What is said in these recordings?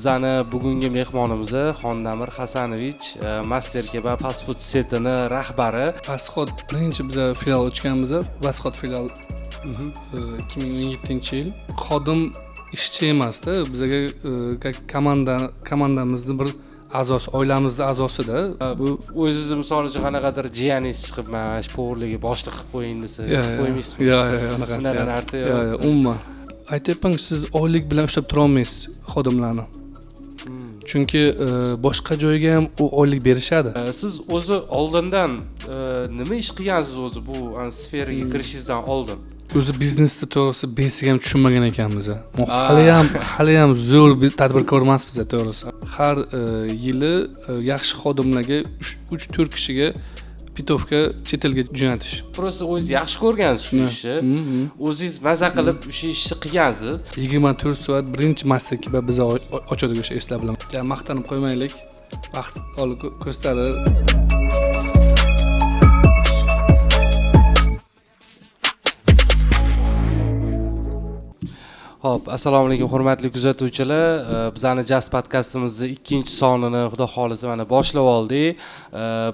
Bizani bugungi mehmonimiz Xondamir Hasanovich, Master Kebab fast food setini rahbari. Vasxod birinchi biza filial ochganmiz. Vasxod filial 2017-yil. Xodim ishchi emasdi. Bizaga komandamizning bir a'zosi, oilamizning a'zosida. Bu o'zingiz misol uchun qanaqadir jiyaningiz chiqib, mana shu povurlarga boshliq qilib qo'ying desa, qilib qo'ymaysizmi? Yo'q, unaqasi. Bunaqa narsa yo'q. Yo'q, umuman. Aytayapman, siz oylik bilan ushlab tura olmaysiz xodimlarni. Chunki boshqa joyga ham u oylik berishadi. Siz o'zi oldindan nima ish qilgansiz o'zi bu sferaga kirishingizdan oldin? O'zi biznesda to'g'risi basic ham tushunmagan ekanmiz. Hali ham zo'r bir tadbirkor emasmiz to'g'risi. Har yili yaxshi xodimlarga 3-4 kishiga pitovka chet elga jo'natish. Prosta o'zingiz yaxshi ko'rgansiz shu ishni. O'zingiz maza qilib o'sha ishni qilgansiz. 24 soat birinchi master kebab biz ochadi o'sha eslab bilan. Maqtanib qo'ymaylik. Vaqt olib ko'rsatadi. Xo'p, assalomu alaykum hurmatli kuzatuvchilar. Bizani Jazz podkastimizni 2-sonini xudo xolisa mana boshlab oldik.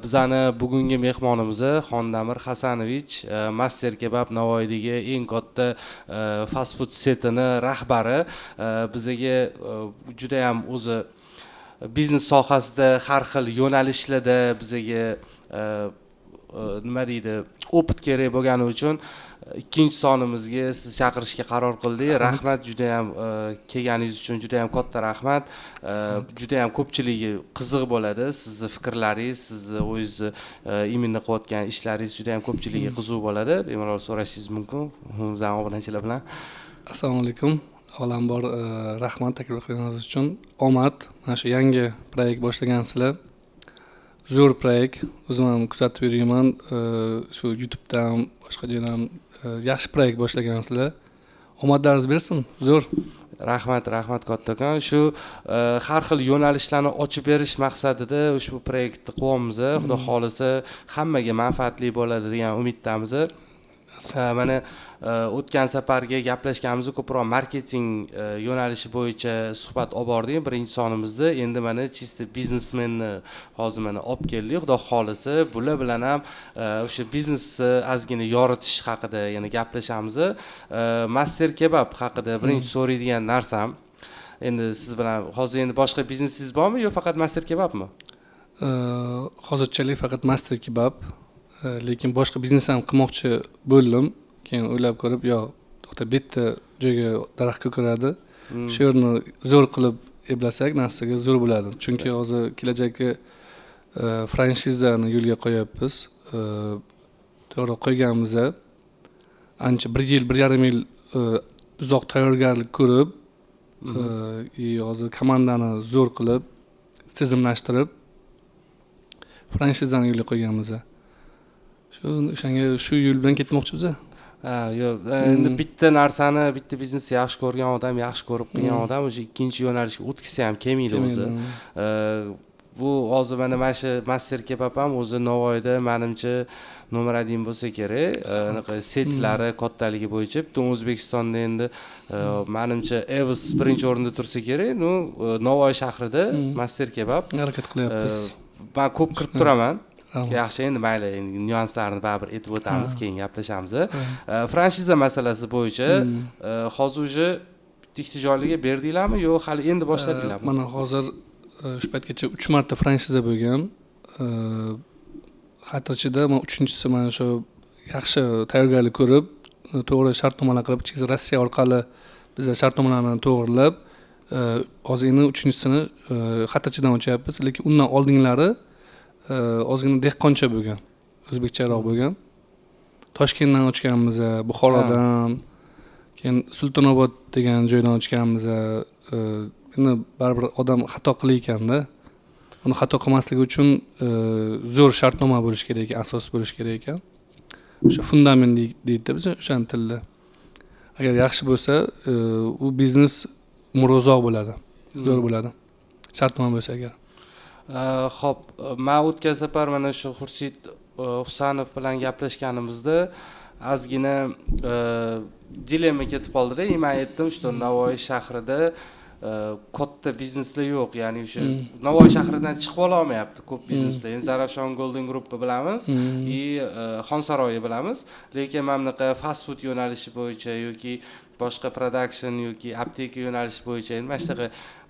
Bizani bugungi mehmonimiz Xondamir Hasanovich, Master Kebab Navoiydagi eng katta fast food setini rahbari. Bizaga juda ham o'zi biznes sohasida har xil yo'nalishlarda bizaga nima deydi, opit kerak bo'lgani uchun ikkinchi sonimizga siz chaqirishga qaror qildik. Rahmat, juda ham kelganingiz uchun juda ham katta rahmat. Juda ham ko'pchiligi qiziq bo'ladi. Sizning fikrlaringiz, sizning o'zingizni imminni qilayotgan ishlaringiz juda ham ko'pchiligi qiziq bo'ladi. Bemalol so'rashingiz mumkin. Bizning obunachilar bilan. Assalomu alaykum. Avvalambor rahmat taklif qilganingiz uchun. Omad. Mana shu yangi proyekt boshlagansizlar. Zo'r proyekt. O'zim ham kuzatib yurganman. Shu YouTube'dan, boshqa joydan yaxshi proyekt boshlagansizlar. Omadlaringiz bersin. Zo'r. Rahmat kattakon. Shu har xil yo'nalishlarni ochib berish maqsadida ushbu proyektni qilyapmiz. Xudo xolisa hammaga manfaatli bo'ladi degan umiddamiz. Mana o'tgan safarga gaplashganimiz, ko'proq marketing yo'nalishi bo'yicha suhbat olib bordik birinchi sonimizda. Endi mana chista biznesmenni hozir mana olib keldik. Xudo xolisa bular bilan ham o'sha biznesni ozgina yoritish haqida yana gaplashamiz. Master Kebab haqida birinchi so'raydigan narsam, endi siz bilan hozir endi boshqa biznesingiz bormi yo faqat Master Kebabmi? Hozirchalik faqat Master Kebab. Lekin boshqa biznes ham qilmoqchi bo'ldim. Keyin o'ylab ko'rib, to'xta, bitta joyga daraxt ko'karadi. Shu yerni zo'r qilib eblasak, narsaga zo'r bo'ladi. Chunki hozir kelajakka franshizani yo'lga qo'yapmiz. To'g'ri qo'yganmiz. Ancha 1 yil, 1,5 yil uzoq tayyorgarlik ko'rib, hozir komandani zo'r qilib, tizimlashtirib franshizani yo'lga qo'yganmiz. Shu yo'l bilan ketmoqchimiz. Yo'q, endi bitta narsani, bitta biznesni yaxshi ko'rgan odam, yaxshi ko'rib qilgan odam o'sha ikkinchi yo'nalishga o'tkazsa ham kelmaydi o'zi. Bu hozir mana shu Master Kebab ham o'zi Navoiyda menimcha nomer 1 bo'lsa kerak. Anaqa setlari kattaligi bo'yicha butun O'zbekistonda endi menimcha Evs birinchi o'rinda tursa kerak. Navoiy shahrida Master Kebab harakat qilyapmiz. Men ko'p kirib turaman. Yaxshi, endi mayli, endi nyuanslarini baribir aytib o'tamiz, keyin gaplashamiz. Franshiza masalasi bo'yicha hozir uje bitta joylarga berdinglarmi yo hali endi boshladinglarmi? Mana hozir shu paytgacha 3 marta franshiza bo'lgan. Xatirchida men 3-chisi mana shu yaxshi tayyorgarlik ko'rib, to'g'ri shartnomalar qilib, Rossiya orqali biz shartnomalarni to'g'rilab, hozir endi 3-chisini xatirchidan ochyapmiz, lekin undan oldinlari ozgina dehqoncha bo'lgan, o'zbekcharoq bo'lgan. Toshkentdan ochganmiz, Buxorodan, keyin Sultonobod degan joydan ochganmiz. Endi baribir odam xato qilar ekanda. Uni xato qilmasligi uchun zo'r shartnoma bo'lish kerak ekan, asos bo'lish kerak ekan. O'sha fundament deydi biz o'sha tilda. Agar yaxshi bo'lsa, u biznes umr uzoq bo'ladi, zo'r bo'ladi. Shartnoma bo'lsa agar. Xo'p, men o'tgan safar mana shu Xurshid Husanov bilan gaplashganimizda ozgina dilemma ketib qoldi-da. Men aytdim, что Navoiy shahrida katta bizneslar yo'q, ya'ni o'sha Navoiy shahridan chiqib ola olmayapti ko'p bizneslar. Endi Zarafshon Golden Group'ni bilamiz, Xonsaroyni bilamiz, lekin mana bunaqa fast food yo'nalishi bo'yicha yoki boshqa production yoki apteka yo'nalishi bo'yicha endi mana shunaqa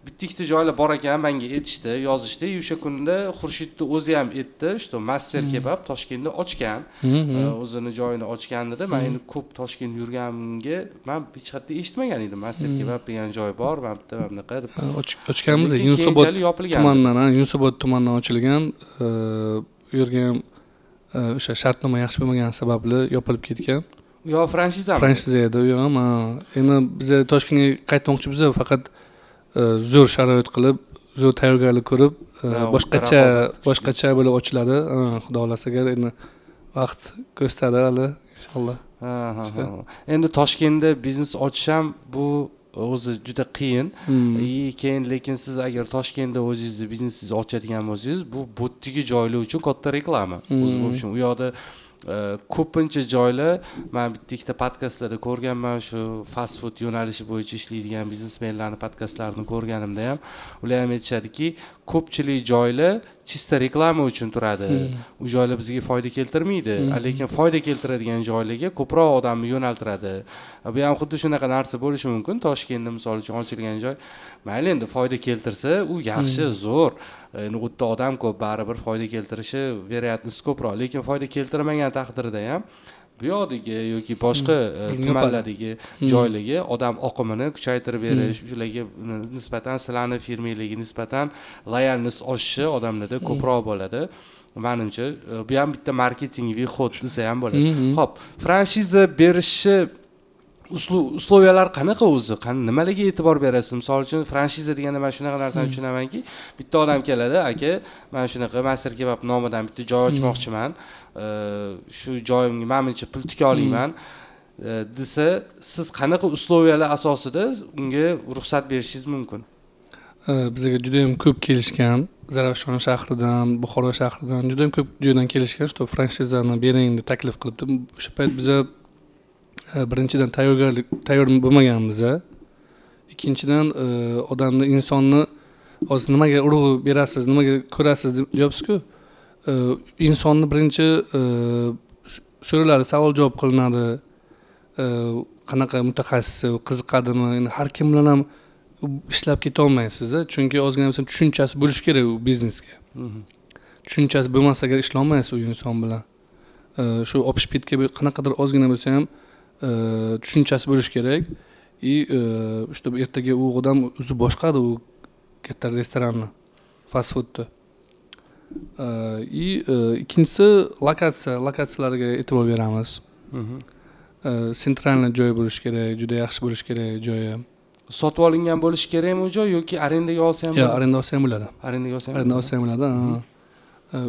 bitta-ikkita joylar bor ekan, menga aytishdi, yozishdi. O'sha kunda Xurshidni o'zi ham aytdi, что Master Kebab Toshkentda ochgan. O'zini joyini ochgan dedi. Men endi ko'p Toshkent yurganimga men hech qayerda eshitmagan edim. Master Kebab degan joy bor, men bitta mana bunaqa deb. Ochganmiz, Yunusobod tumanidan, Yunusobod tomonidan ochilgan. U yerga ham o'sha shartnoma yaxshi bo'lmagani sababli yopilib ketgan. U yoq fransizami? Fransiza edi u yoq ham. Endi biz Toshkentga qaytmoqchimiz, faqat zo'r sharoit qilib, zo'r tayyorgarlik ko'rib, boshqacha bo'lib ochiladi. Xudo xolasa agar endi vaqt ko'rsatadi hali inshaalloh. Endi Toshkentda biznes ochish ham bu o'zi juda qiyin. Keyin lekin siz agar Toshkentda o'zingizni biznesingizni ochadigan bo'lsangiz, bu bo'tdagi joylar uchun katta reklama. O'zi uchun u yoqda ko'pincha joylar, men bitta-ikkita podkastlarda ko'rganman, shu fast food yo'nalishi bo'yicha ishlaydigan biznesmenlarning podkastlarini ko'rganimda ham ular ham aytishadiki, ko'pchilik joylar chista reklama uchun turadi. U joylar bizga foyda keltirmaydi, lekin foyda keltiradigan joylarga ko'proq odamni yo'naltiradi. Bu ham xuddi shunaqa narsa bo'lishi mumkin. Toshkentda misol uchun ochilgan joy, mayli endi foyda keltirsa, u yaxshi, zo'r. Endi u yerda odam ko'p, baribir foyda keltirishi veriyatnisi ko'proq, lekin foyda keltirmagan taqdirda ham bu yoqdagi yoki boshqa tumanlardagi joylarga odam oqimini kuchaytirib berish, shularga nisbatan sizlarning firmangizga nisbatan loyalность oshishi odamlarda ko'proq bo'ladi. Menimcha bu ham bitta marketingiy xod desa ham bo'ladi. Xo'p, franšiza berishni usloviyalar qanaqa o'zi? Nimalarga e'tibor berasiz? Misol uchun franšiza deganda men shunaqa narsani tushunamanki, bitta odam keladi, aka, men shunaqa Master Kebab nomidan bitta joy ochmoqchiman. Shu joyimga menimcha pul tika olayman desa, siz qanaqa usloviyalar asosida unga ruxsat berishingiz mumkin? Bizga juda ham ko'p kelishgan, Zarafshon shahridan, Buxoro shahridan juda ham ko'p joydan kelishgan, что franshizani bering deb taklif qilibdi. O'sha payt biz birinchidan tayyor bo'lmaganmiz. Ikkinchidan odamni, insonni hozir nimaga urg'u berasiz, nimaga ko'rasiz deyapsiz-ku. Insonni birinchi so'raladi, savol javob qilinadi. Qanaqa mutaxassis, qiziqadimi? Endi har kim bilan ham ishlab keta olmaysiz-da, chunki ozgina bo'lsa tushunchasi bo'lish kerak u biznesga. Tushunchasi bo'lmasa agar ishlay olmaysiz u inson bilan. Shu opshpitga qanaqadir ozgina bo'lsa ham tushunchasi bo'lish kerak. Чтобы ertaga u odam o'zi boshqaradi u katta restoranni, fast foodni. Ikkinchisi lokatsiyalarga e'tibor beramiz. Sentralniy joy bo'lish kerak, juda yaxshi bo'lish kerak joyi. Sotib olingan bo'lishi kerakmi u joy yoki arendaga olsa ham bo'ladi? Yo'q, arenda olsa ham bo'ladi. Arendaga olsa ham bo'ladi.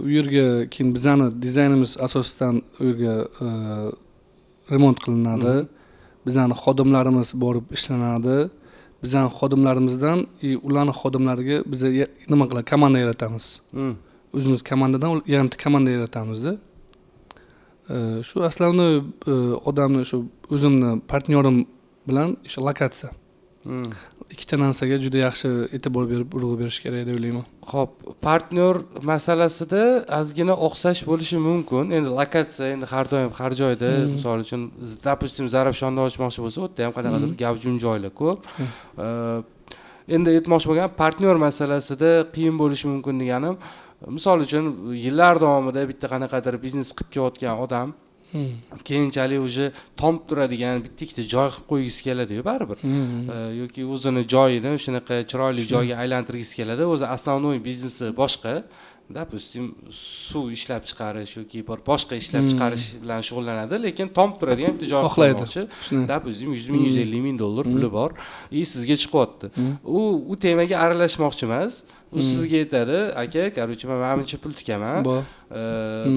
U yerga keyin bizani dizaynimiz asosidan u yerga remont qilinadi. Bizani xodimlarimiz borib ishlanadi. Bizani xodimlarimizdan ularning xodimlariga biz nima qilamiz? Komanda yaratamiz. O'zimiz komandadan yarimta komanda yaratamiz-da. Shu aslovni odamni, shu o'zimni partnyorim bilan o'sha lokatsiya. Ikkita narsaga juda yaxshi e'tibor berib, urg'u berish kerak deb o'ylayman. Xo'p, partnyor masalasida ozgina o'xshash bo'lishi mumkin. Endi lokatsiya endi har doim har joyda, misol uchun, допустим, Zarafshonda ochmoqchi bo'lsa, u yerda ham qanaqadir gavjum joylar ko'p. Endi aytmoqchi bo'lgan partnyor masalasida qiyin bo'lishi mumkin deganim, misol uchun yillar davomida bitta qanaqadir biznes qilib kelayotgan odam keyinchalik уже tomib turadigan bitta-ikkita joy qilib qo'ygisi keladi-yu baribir. Yoki o'zini joyini shunaqa chiroyli joyga aylantirgisi keladi. O'zi asosiy biznesi boshqa. Допустим, suv ishlab chiqarish yoki boshqa ishlab chiqarish bilan shug'ullanadi, lekin tomib turadigan bitta joy qilmoqchi. Допустим, 100 ming, 150 ming dollar puli bor, sizga chiqyapti. U temaga aralashmoqchi emas. U sizga aytadi, aka, короче, men menimcha pul tikaman.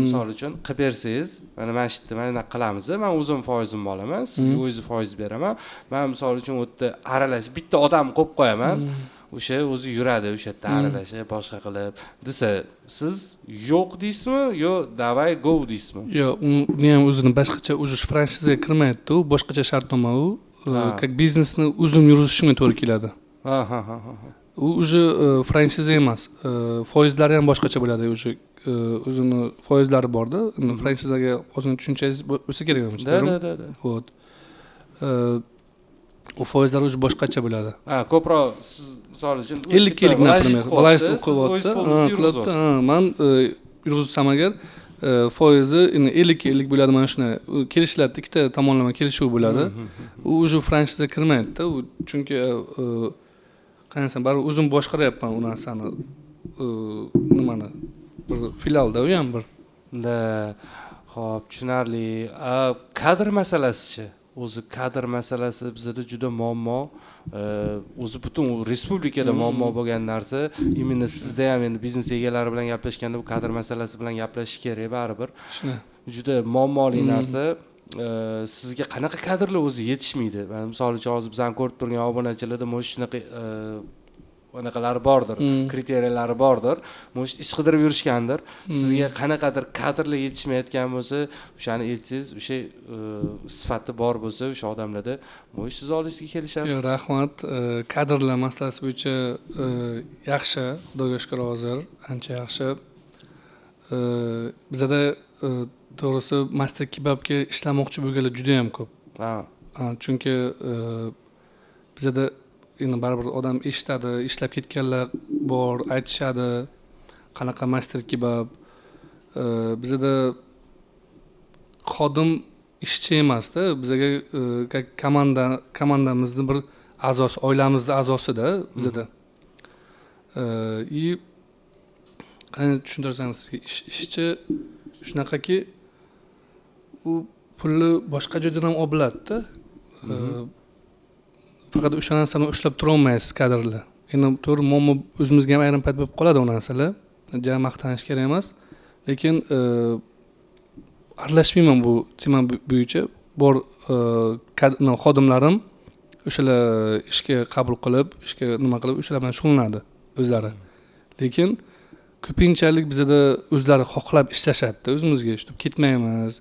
Misol uchun qilib bersangiz, mana shu yerda mana qilamiz, men o'zim foizimni olaman, sizga o'zingiz foiz beraman. Men misol uchun u yerda aralash bitta odam qo'yib qo'yaman. O'sha o'zi yuradi, o'sha yerda aralashib, boshqa qilib desa, siz yo'q deysizmi yo davay go deysizmi? Yo'q, uni ham o'zini boshqacha уже franshizaga kirmaydi-ku, boshqacha shartnoma u. Как biznesni o'zim yurishimga to'g'ri keladi. Ha ha ha ha. u уже franchiza emas. Foizlari ham boshqacha bo'ladi. Уже o'zini foizlari borda. Franchizaga o'zini tushunchangiz bo'lsa kerak menimcha. Da. Вот. U foizlari уже boshqacha bo'ladi. Ha, ko'proq siz misol uchun 50 yillik, например, viloyat o'qiyapti. Men yurg'izsam agar foizi 50 yillik bo'ladi, mana shuni kelishiladi, ikkita tomonlama kelishuv bo'ladi. U уже franchiza kirmaydi-da, chunki qarasam baribir o'zim boshqaryapman u narsani, nimani, bir filialda u ham bir. Da, xo'p, tushunarli. Kadr masalasi-chi? O'zi kadr masalasi bizda juda muammo. O'zi butun respublikada muammo bo'lgan narsa. Imенно sizda ham endi biznes egalari bilan gaplashganda bu kadr masalasi bilan gaplashish kerak baribir. Juda muammoli narsa. Sizga qanaqa kadrlar o'zi yetishmaydi? Mana misol uchun hozir bizani ko'rib turgan obunachilarda mo'sh shunaqa anaqalari bordir, kriteriyalar bordir. Mo'sh ish qidirib yurishgandir. Sizga qanaqadir kadrlar yetishmayotgan bo'lsa, o'shani aytsangiz, o'sha sifati bor bo'lsa, o'sha odamlarda mo'sh siz olishga kelishadi. Yo'q, rahmat. Kadrlar masalasi bo'yicha yaxshi, Xudoga shukr hozir, ancha yaxshi. Bizda to'g'risi master kebabga ishlamoqchi bo'lganlar juda ham ko'p. Ha. Chunki bizda endi baribir odam eshitadi, ishlab ketganlar bor, aytishadi, qanaqa master kebab. Bizda xodim ishchi emasda, bizga komandamizning bir a'zosi, oilamizning a'zosida bizda. Qanday tushuntirsam sizga, ishchi shunaqaki, u pulni boshqa joydan ham olib biladi-da. Faqat o'sha narsani ushlab tura olmaysiz kadrlar. Endi to'g'ri muammo o'zimizga ham ayrim payt bo'lib qoladi u narsalar. Ja maqtanish kerak emas, lekin aralashmayman bu tema bo'yicha. Bor xodimlarim o'shalar ishga qabul qilib, ishga nima qilib, o'shalar bilan shug'ullanadi o'zlari. Lekin ko'pinchalik bizda o'zlari xohlab ishlashadi-da, o'zimizga shu ketmaymiz.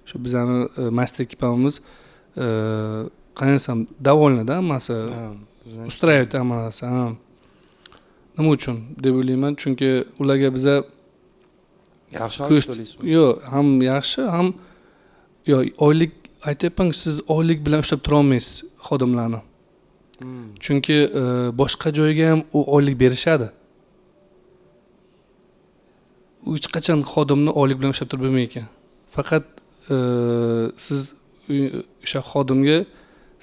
Shu bizani master ekipamiz qarasam довольно-da hammasi. Устраивает hammasi. Nima uchun deb o'ylayman? Chunki ularga biza yaxshi oylik to'laysizmi? Yo'q, ham yaxshi, ham oylik aytyapman, siz oylik bilan ushlab tura olmaysiz xodimlarni. Chunki boshqa joyga ham u oylik berishadi. U hech qachon xodimni oylik bilan ushlab turib bo'lmaydi. Faqat siz o'sha xodimga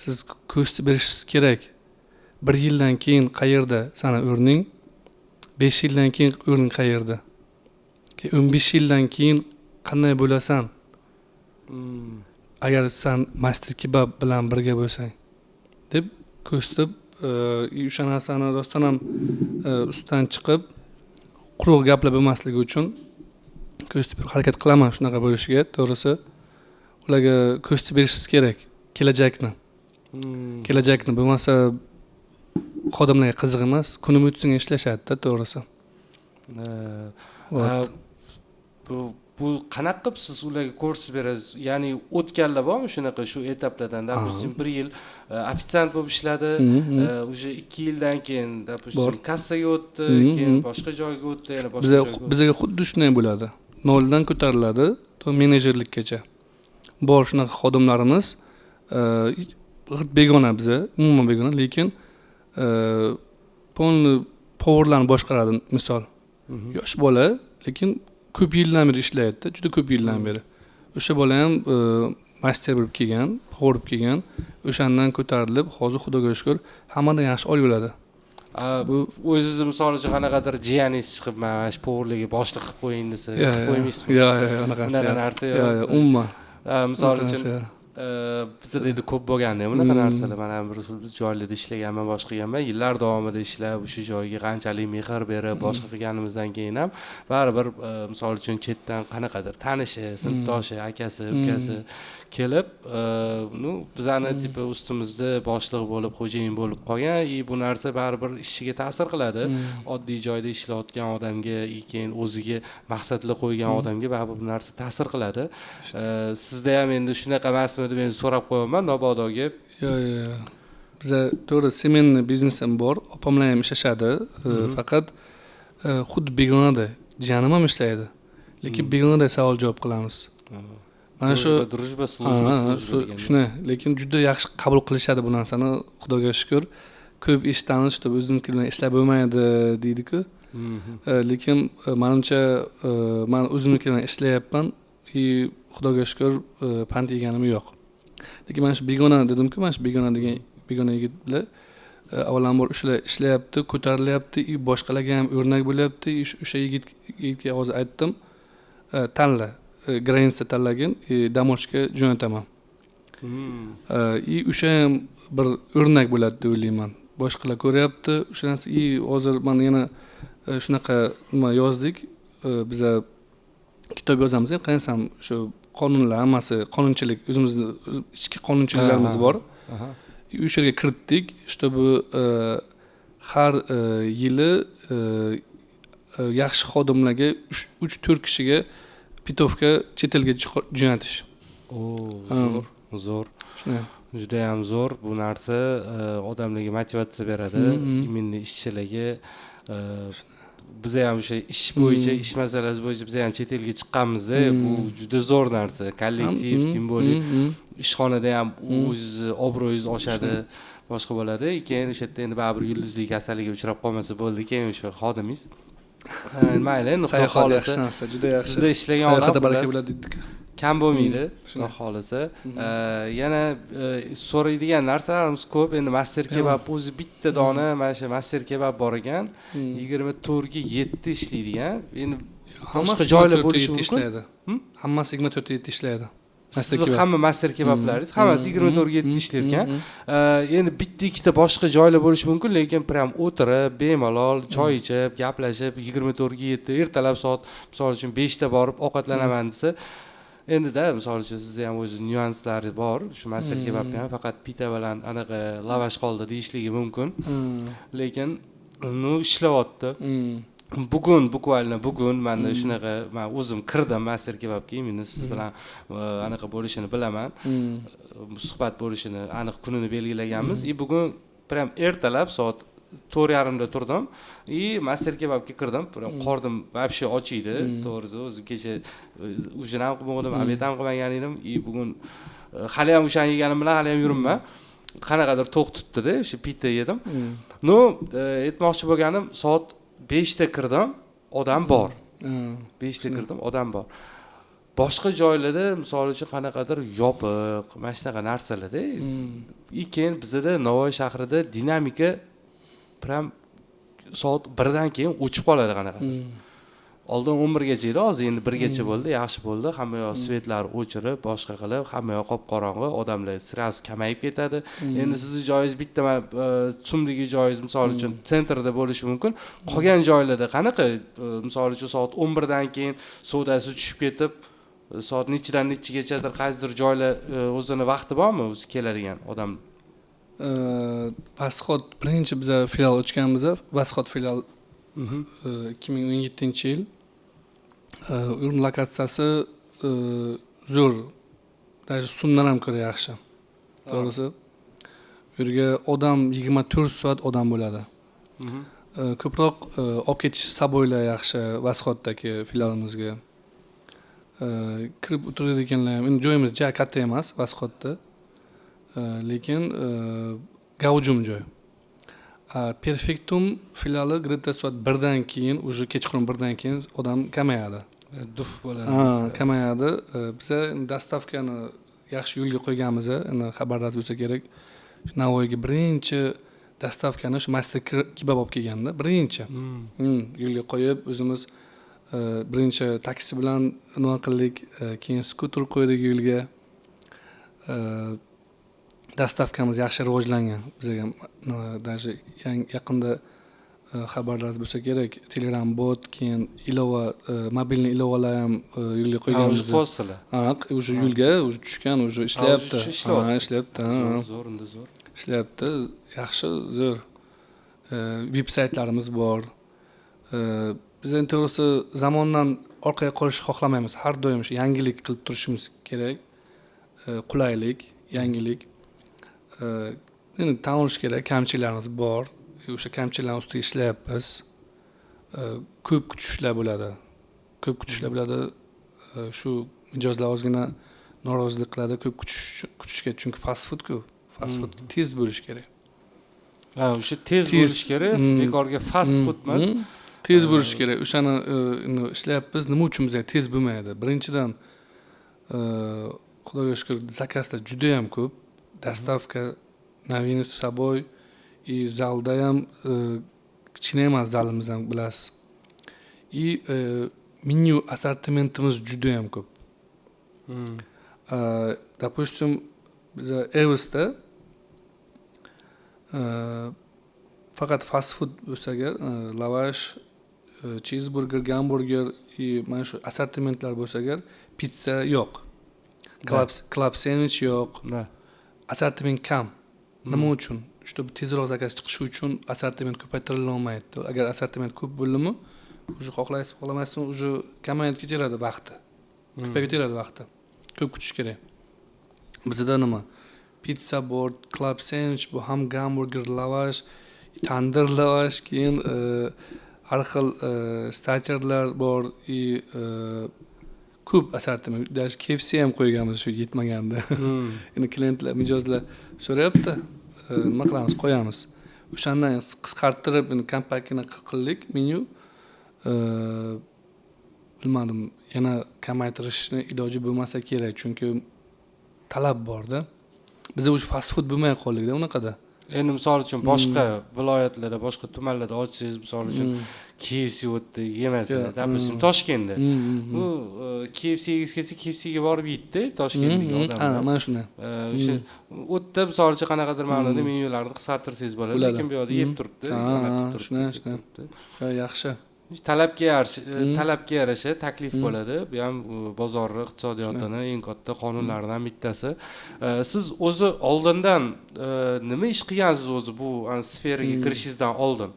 siz ko'rsatib berishingiz kerak. 1 yildan keyin qayerda sana o'rning? 5 yildan keyin o'rning qayerda? 15 yildan keyin qanday bo'lasan? Agar sen master kebab bilan birga bo'lsang, deb ko'rsatib, o'sha narsani rostdan ham ustidan chiqib, quruq gaplar bo'lmasligi uchun ko'rsatib harakat qilaman shunaqa bo'lishiga, to'g'risi. Ularga ko'rsatib berishingiz kerak kelajakni. Kelajakni bo'lmasa xodimlarga qiziq emas, kunim o'tsin ishlashadi-da, to'g'risi. Bu qanaqa qilib siz ularga ko'rsatib berasiz? Ya'ni o'tganlar bormi shunaqa shu etaplardan? Допустим, 1 yil ofitsiant bo'lib ishladi, уже 2 yildan keyin допустим kassaga o'tdi, keyin boshqa joyga o'tdi, yana boshqa joyga. Bizga xuddi shunday bo'ladi. Noldan ko'tariladi, to menejerlikkacha. Bor shunaqa xodimlarimiz, begona biza, umuman begona, lekin polni powerlarni boshqaradi, misol. Yosh bola, lekin ko'p yildan beri ishlayapti, juda ko'p yildan beri. O'sha bola ham master bo'lib kelgan, power bo'lib kelgan, o'shandan ko'tarilib, hozir Xudoga shukr, hammadan yaxshi olib yuradi. Bu o'zingiz misol uchun qanaqadir jiyaningiz chiqib, mana shu powerlarga boshliq qilib qo'ying desa, qilib qo'ymaysizmi? Yo'q, unaqa narsa yo'q. Yo'q, umuman. Misol uchun bizda endi ko'p bo'lganda bunaqa narsalar. Mana bir joylarda ishlaganman, boshqa qilganman, yillar davomida ishlab, o'sha joyga qanchalik mehr berib, boshqa qilganimizdan keyin ham baribir misol uchun chetdan qanaqadir tanishi, sinfdoshi, akasi, ukasi kelib, bizani tipi ustimizda boshliq bo'lib, xo'jayin bo'lib qolgan, bu narsa baribir ishiga ta'sir qiladi. Oddiy joyda ishlayotgan odamga, keyin o'ziga maqsadlar qo'ygan odamga baribir bu narsa ta'sir qiladi. Sizda ham endi shunaqa emasmi deb men so'rab qo'yaman, Nobodoga. Yo'q. biza to'g'ri semenniy biznesim bor, opamlar ham ishlashadi, faqat xuddi begonada jiyanim ham ishlaydi. Lekin begonaday savol javob qilamiz. Mana shu družba служба degan. shuni, lekin juda yaxshi qabul qilishadi bu narsani, Xudoga shukr. Ko'p eshitamiz, что o'ziniki bilan ishlab bo'lmaydi deydi-ku. Lekin menimcha men o'zimniki bilan ishlayapman, Xudoga shukr pand yeganim yo'q. Lekin mana shu begona dedim-ku, mana shu begona degan begona yigitlar avvalambor shular ishlayapti, ko'tarilyapti, boshqalarga ham o'rnak bo'lyapti. O'sha yigitga hozir aytdim, tanla, granitsa tanlagin, damoshga jo'nataman. O'sha ham bir o'rnak bo'ladi deb o'ylayman. Boshqalar ko'ryapti, o'sha narsa hozir men yana shunaqa nima yozdik, biza kitob yozamiz, qarasam shu qonunlar hammasi, qonunchilik, o'zimizni ichki qonunchiliklarimiz bor. O'sha yerga kiritdik, чтобы har yili yaxshi xodimlarga 3-4 kishiga pitovka chet elga jo'natish. Zo'r. Juda ham zo'r. Bu narsa odamlarga motivatsiya beradi, imminni ishchilarga. Biza ham o'sha ish bo'yicha, ish masalasi bo'yicha biza ham chet elga chiqqanmiz-da, bu juda zo'r narsa. Kollektiv, tем более ishxonada ham o'z obro'yingiz oshadi, boshqa bo'ladi. Keyin o'sha yerda endi baribir yulduzli kasallikka uchrab qolmasa bo'ldi, keyin o'sha xodimingiz. Mayli, Xudo xolasa. Juda yaxshi. Sizda ishlagan odam Xudo baraka biladi dedik. Kam bo'lmaydi, Xudo xolasa. Yana so'raydigan narsalarimiz ko'p. Endi master kebab o'zi bitta dona mana shu master kebab bor ekan, 24 ga 7 ishlaydigan. Endi boshqa joylar bo'lishi mumkin. Hammasi 24 ga 7 ishlaydi. Siz hamma master kebablaringiz hammasi 24 ga 7 ishlar ekan. Endi bitta ikkita boshqa joylar bo'lishi mumkin, lekin prям o'tirib, bemalol choy ichib, gaplashib 24 ga 7 ertalab soat, misol uchun 5 ta borib ovqatlanaman desa, endi-da misol uchun sizda ham o'z nyuanslari bor. Shu master kebabni ham faqat pita bilan anaqa lavash qoldi deyishligi mumkin. Lekin ishlayapti. Bugun menda shunaqa, men o'zim kirdim master kebabga, men siz bilan anaqa bo'lishini bilaman. Suhbat bo'lishini aniq kunini belgilaganmiz. Bugun prям ertalab soat 4:30 da turdim. Master kebabga kirdim. Qornim вообще ochiydi. To'g'risi o'zim kecha ujin ham qilmadim, obed ham qilmagan edim. Bugun hali ham o'shani yeganim bilan hali ham yuribman. Qanaqadir to'q tutdi-da, o'sha pita yedim. Aytmoqchi bo'lganim, soat 5 da kirdim, odam bor. 5 da kirdim, odam bor. Boshqa joylarda, misol uchun qanaqadir yopiq, mana shunaqa narsalarda, keyin bizda Navoiy shahrida dinamika prям soat 1 dan keyin o'chib qoladi qanaqa. Oldin 11 gacha edi, hozir endi 1 gacha bo'ldi, yaxshi bo'ldi. Hamma yoq svetlar o'chirib, boshqa qilib, hamma yoq qop-qorong'i, odamlar sraz kamayib ketadi. Endi sizning joyingiz bitta sumdagi joyingiz misol uchun sentrda bo'lishi mumkin. Qolgan joylarda qanaqa? Misol uchun soat 11 dan keyin sodasi tushib ketib, soat nechidan nechigachadir qaysidir joylar o'zini vaqti bormi, o'zi keladigan odam? Vasxod birinchi biz filial ochganmiz, Vasxod filial 2017-yil. Uning lokatsiyasi zo'r. Даже sumdan ham ko'ra yaxshi. To'g'risi. Bu yerga odam 24 soat odam bo'ladi. Ko'proq olib ketish saboylar yaxshi Vasxoddagi filialimizga. Kirib o'tiradiganlar ham, endi joyimiz juda katta emas Vasxodda. Lekin gavjum joy. Perfektum filiali где-то soat 1 dan keyin, уже kechqurun 1 dan keyin odam kamayadi. Duf bo'ladi. Kamayadi. Biz dastavkani yaxshi yo'lga qo'yganmiz, endi xabarlar bo'lsa kerak. Navoiyga birinchi dastavkani shu master kebab olib kelganda, birinchi yo'lga qo'yib, o'zimiz birinchi taksi bilan nima qildik, keyin skuter qo'ydik yo'lga. Dastavkamiz yaxshi rivojlangan. Bizga даже yaqinda xabarlar bo'lsa kerak, Telegram bot, keyin ilova, mobilniy ilovalar ham yo'lga qo'yganmiz. Уже yo'lga tushgan, уже ishlayapti. Ishlayapti. Zo'r, zo'r. Ishlayapti. Yaxshi, zo'r. Veb saytlarimiz bor. Biz endi to'g'risi zamondan orqaga qolishni xohlamaymiz. Har doim shu yangilik qilib turishimiz kerak. Qulaylik, yangilik. Endi tan olish kerak, kamchiliklarimiz bor. O'sha kamchiliklar ustida ishlayapmiz. Ko'p kutishlar bo'ladi. Ko'p kutishlar bo'ladi. Shu mijozlar ozgina norozilik qiladi ko'p kutishga, chunki fast food-ku. Fast food tez bo'lish kerak. Ha, o'sha tez bo'lish kerak, bekorga fast food emas. Tez bo'lish kerak. O'shani ishlayapmiz. Nima uchun bizga tez bo'lmaydi? Birinchidan, Xudoga shukr, zakazlar juda ham ko'p. Dostavka, novini с собой, и zalda ham kichkina emas zalimiz ham bilasiz. И menyu assortimentimiz juda ham ko'p. Допустим, biz Evs'da faqat fast food bo'lsa agar, lavash, cheeseburger, gamburger и mana shu assortimentlar bo'lsa agar, pizza yo'q. Club sandwich yo'q. Assortiment kam. Nima uchun? Чтобы tezroq zakaz chiqishi uchun assortiment ko'paytirilmayapti. Agar assortiment ko'p bo'ldimi, уже xohlaysiz, xohlamaysizmi, уже kamayib ketaveradi vaqti. Ko'payib ketaveradi vaqti. Ko'p kutish kerak. Bizda nima? Pizza bor, club sandwich bu, ham gamburger, lavash, tandir lavash, keyin har xil starterlar bor, ko'p assortiment. Даже KFC ham qo'yganmiz shu yetmaganda. Endi klientlar, mijozlar so'rayapti, nima qilamiz, qo'yamiz. O'shandan qisqartirib, endi kompaktini qildik menyu. Bilmadim, yana kamaytirishni iloji bo'lmasa kerak, chunki talab borda. Biz o'sha fast food bo'lmay qoldik-da unaqada. Endi misol uchun boshqa viloyatlarda, boshqa tumanlarda ochsangiz, misol uchun KFC o'tdi yemasizlar. Допустим, Toshkentda. Bu KFC yegiz kelsa, KFC ga borib yeydi, Toshkentdagi odamlar. Ha, mana shunday. O'sha o'tda misol uchun qanaqadir ma'noda menyularni qisqartirsangiz bo'ladi, lekin bu yoqda yeb turibdi, turibdi. Yaxshi. Talabga yarasha taklif bo'ladi. Bu ham bozorni iqtisodiyotini eng katta qonunlaridan bittasi. Siz o'zi oldindan nima ish qilgansiz o'zi bu sferaga kirishingizdan oldin?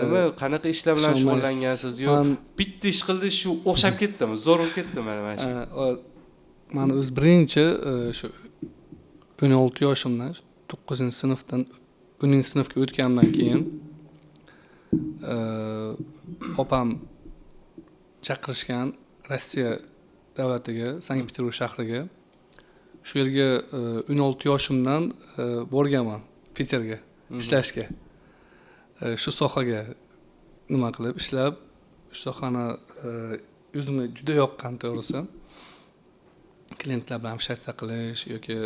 Nima, qanaqa ishlar bilan shug'ullangansiz? Yo, bitta ish qildingiz, shu o'xshab ketdimi? Zo'r bo'lib ketdimi mana shu? Meni o'z birinchi shu 16 yoshimdan 9-sinfdan 10-sinfga o'tgandan keyin opam chaqirishgan Rossiya davlatiga, Sankt-Peterburg shahriga. Shu yerga 16 yoshimdan borganman Peterga ishlashga. Shu sohaga nima qilib ishlab, shu sohani o'zimga juda yoqqan, to'g'risi. Klientlar bilan общаться qilish yoki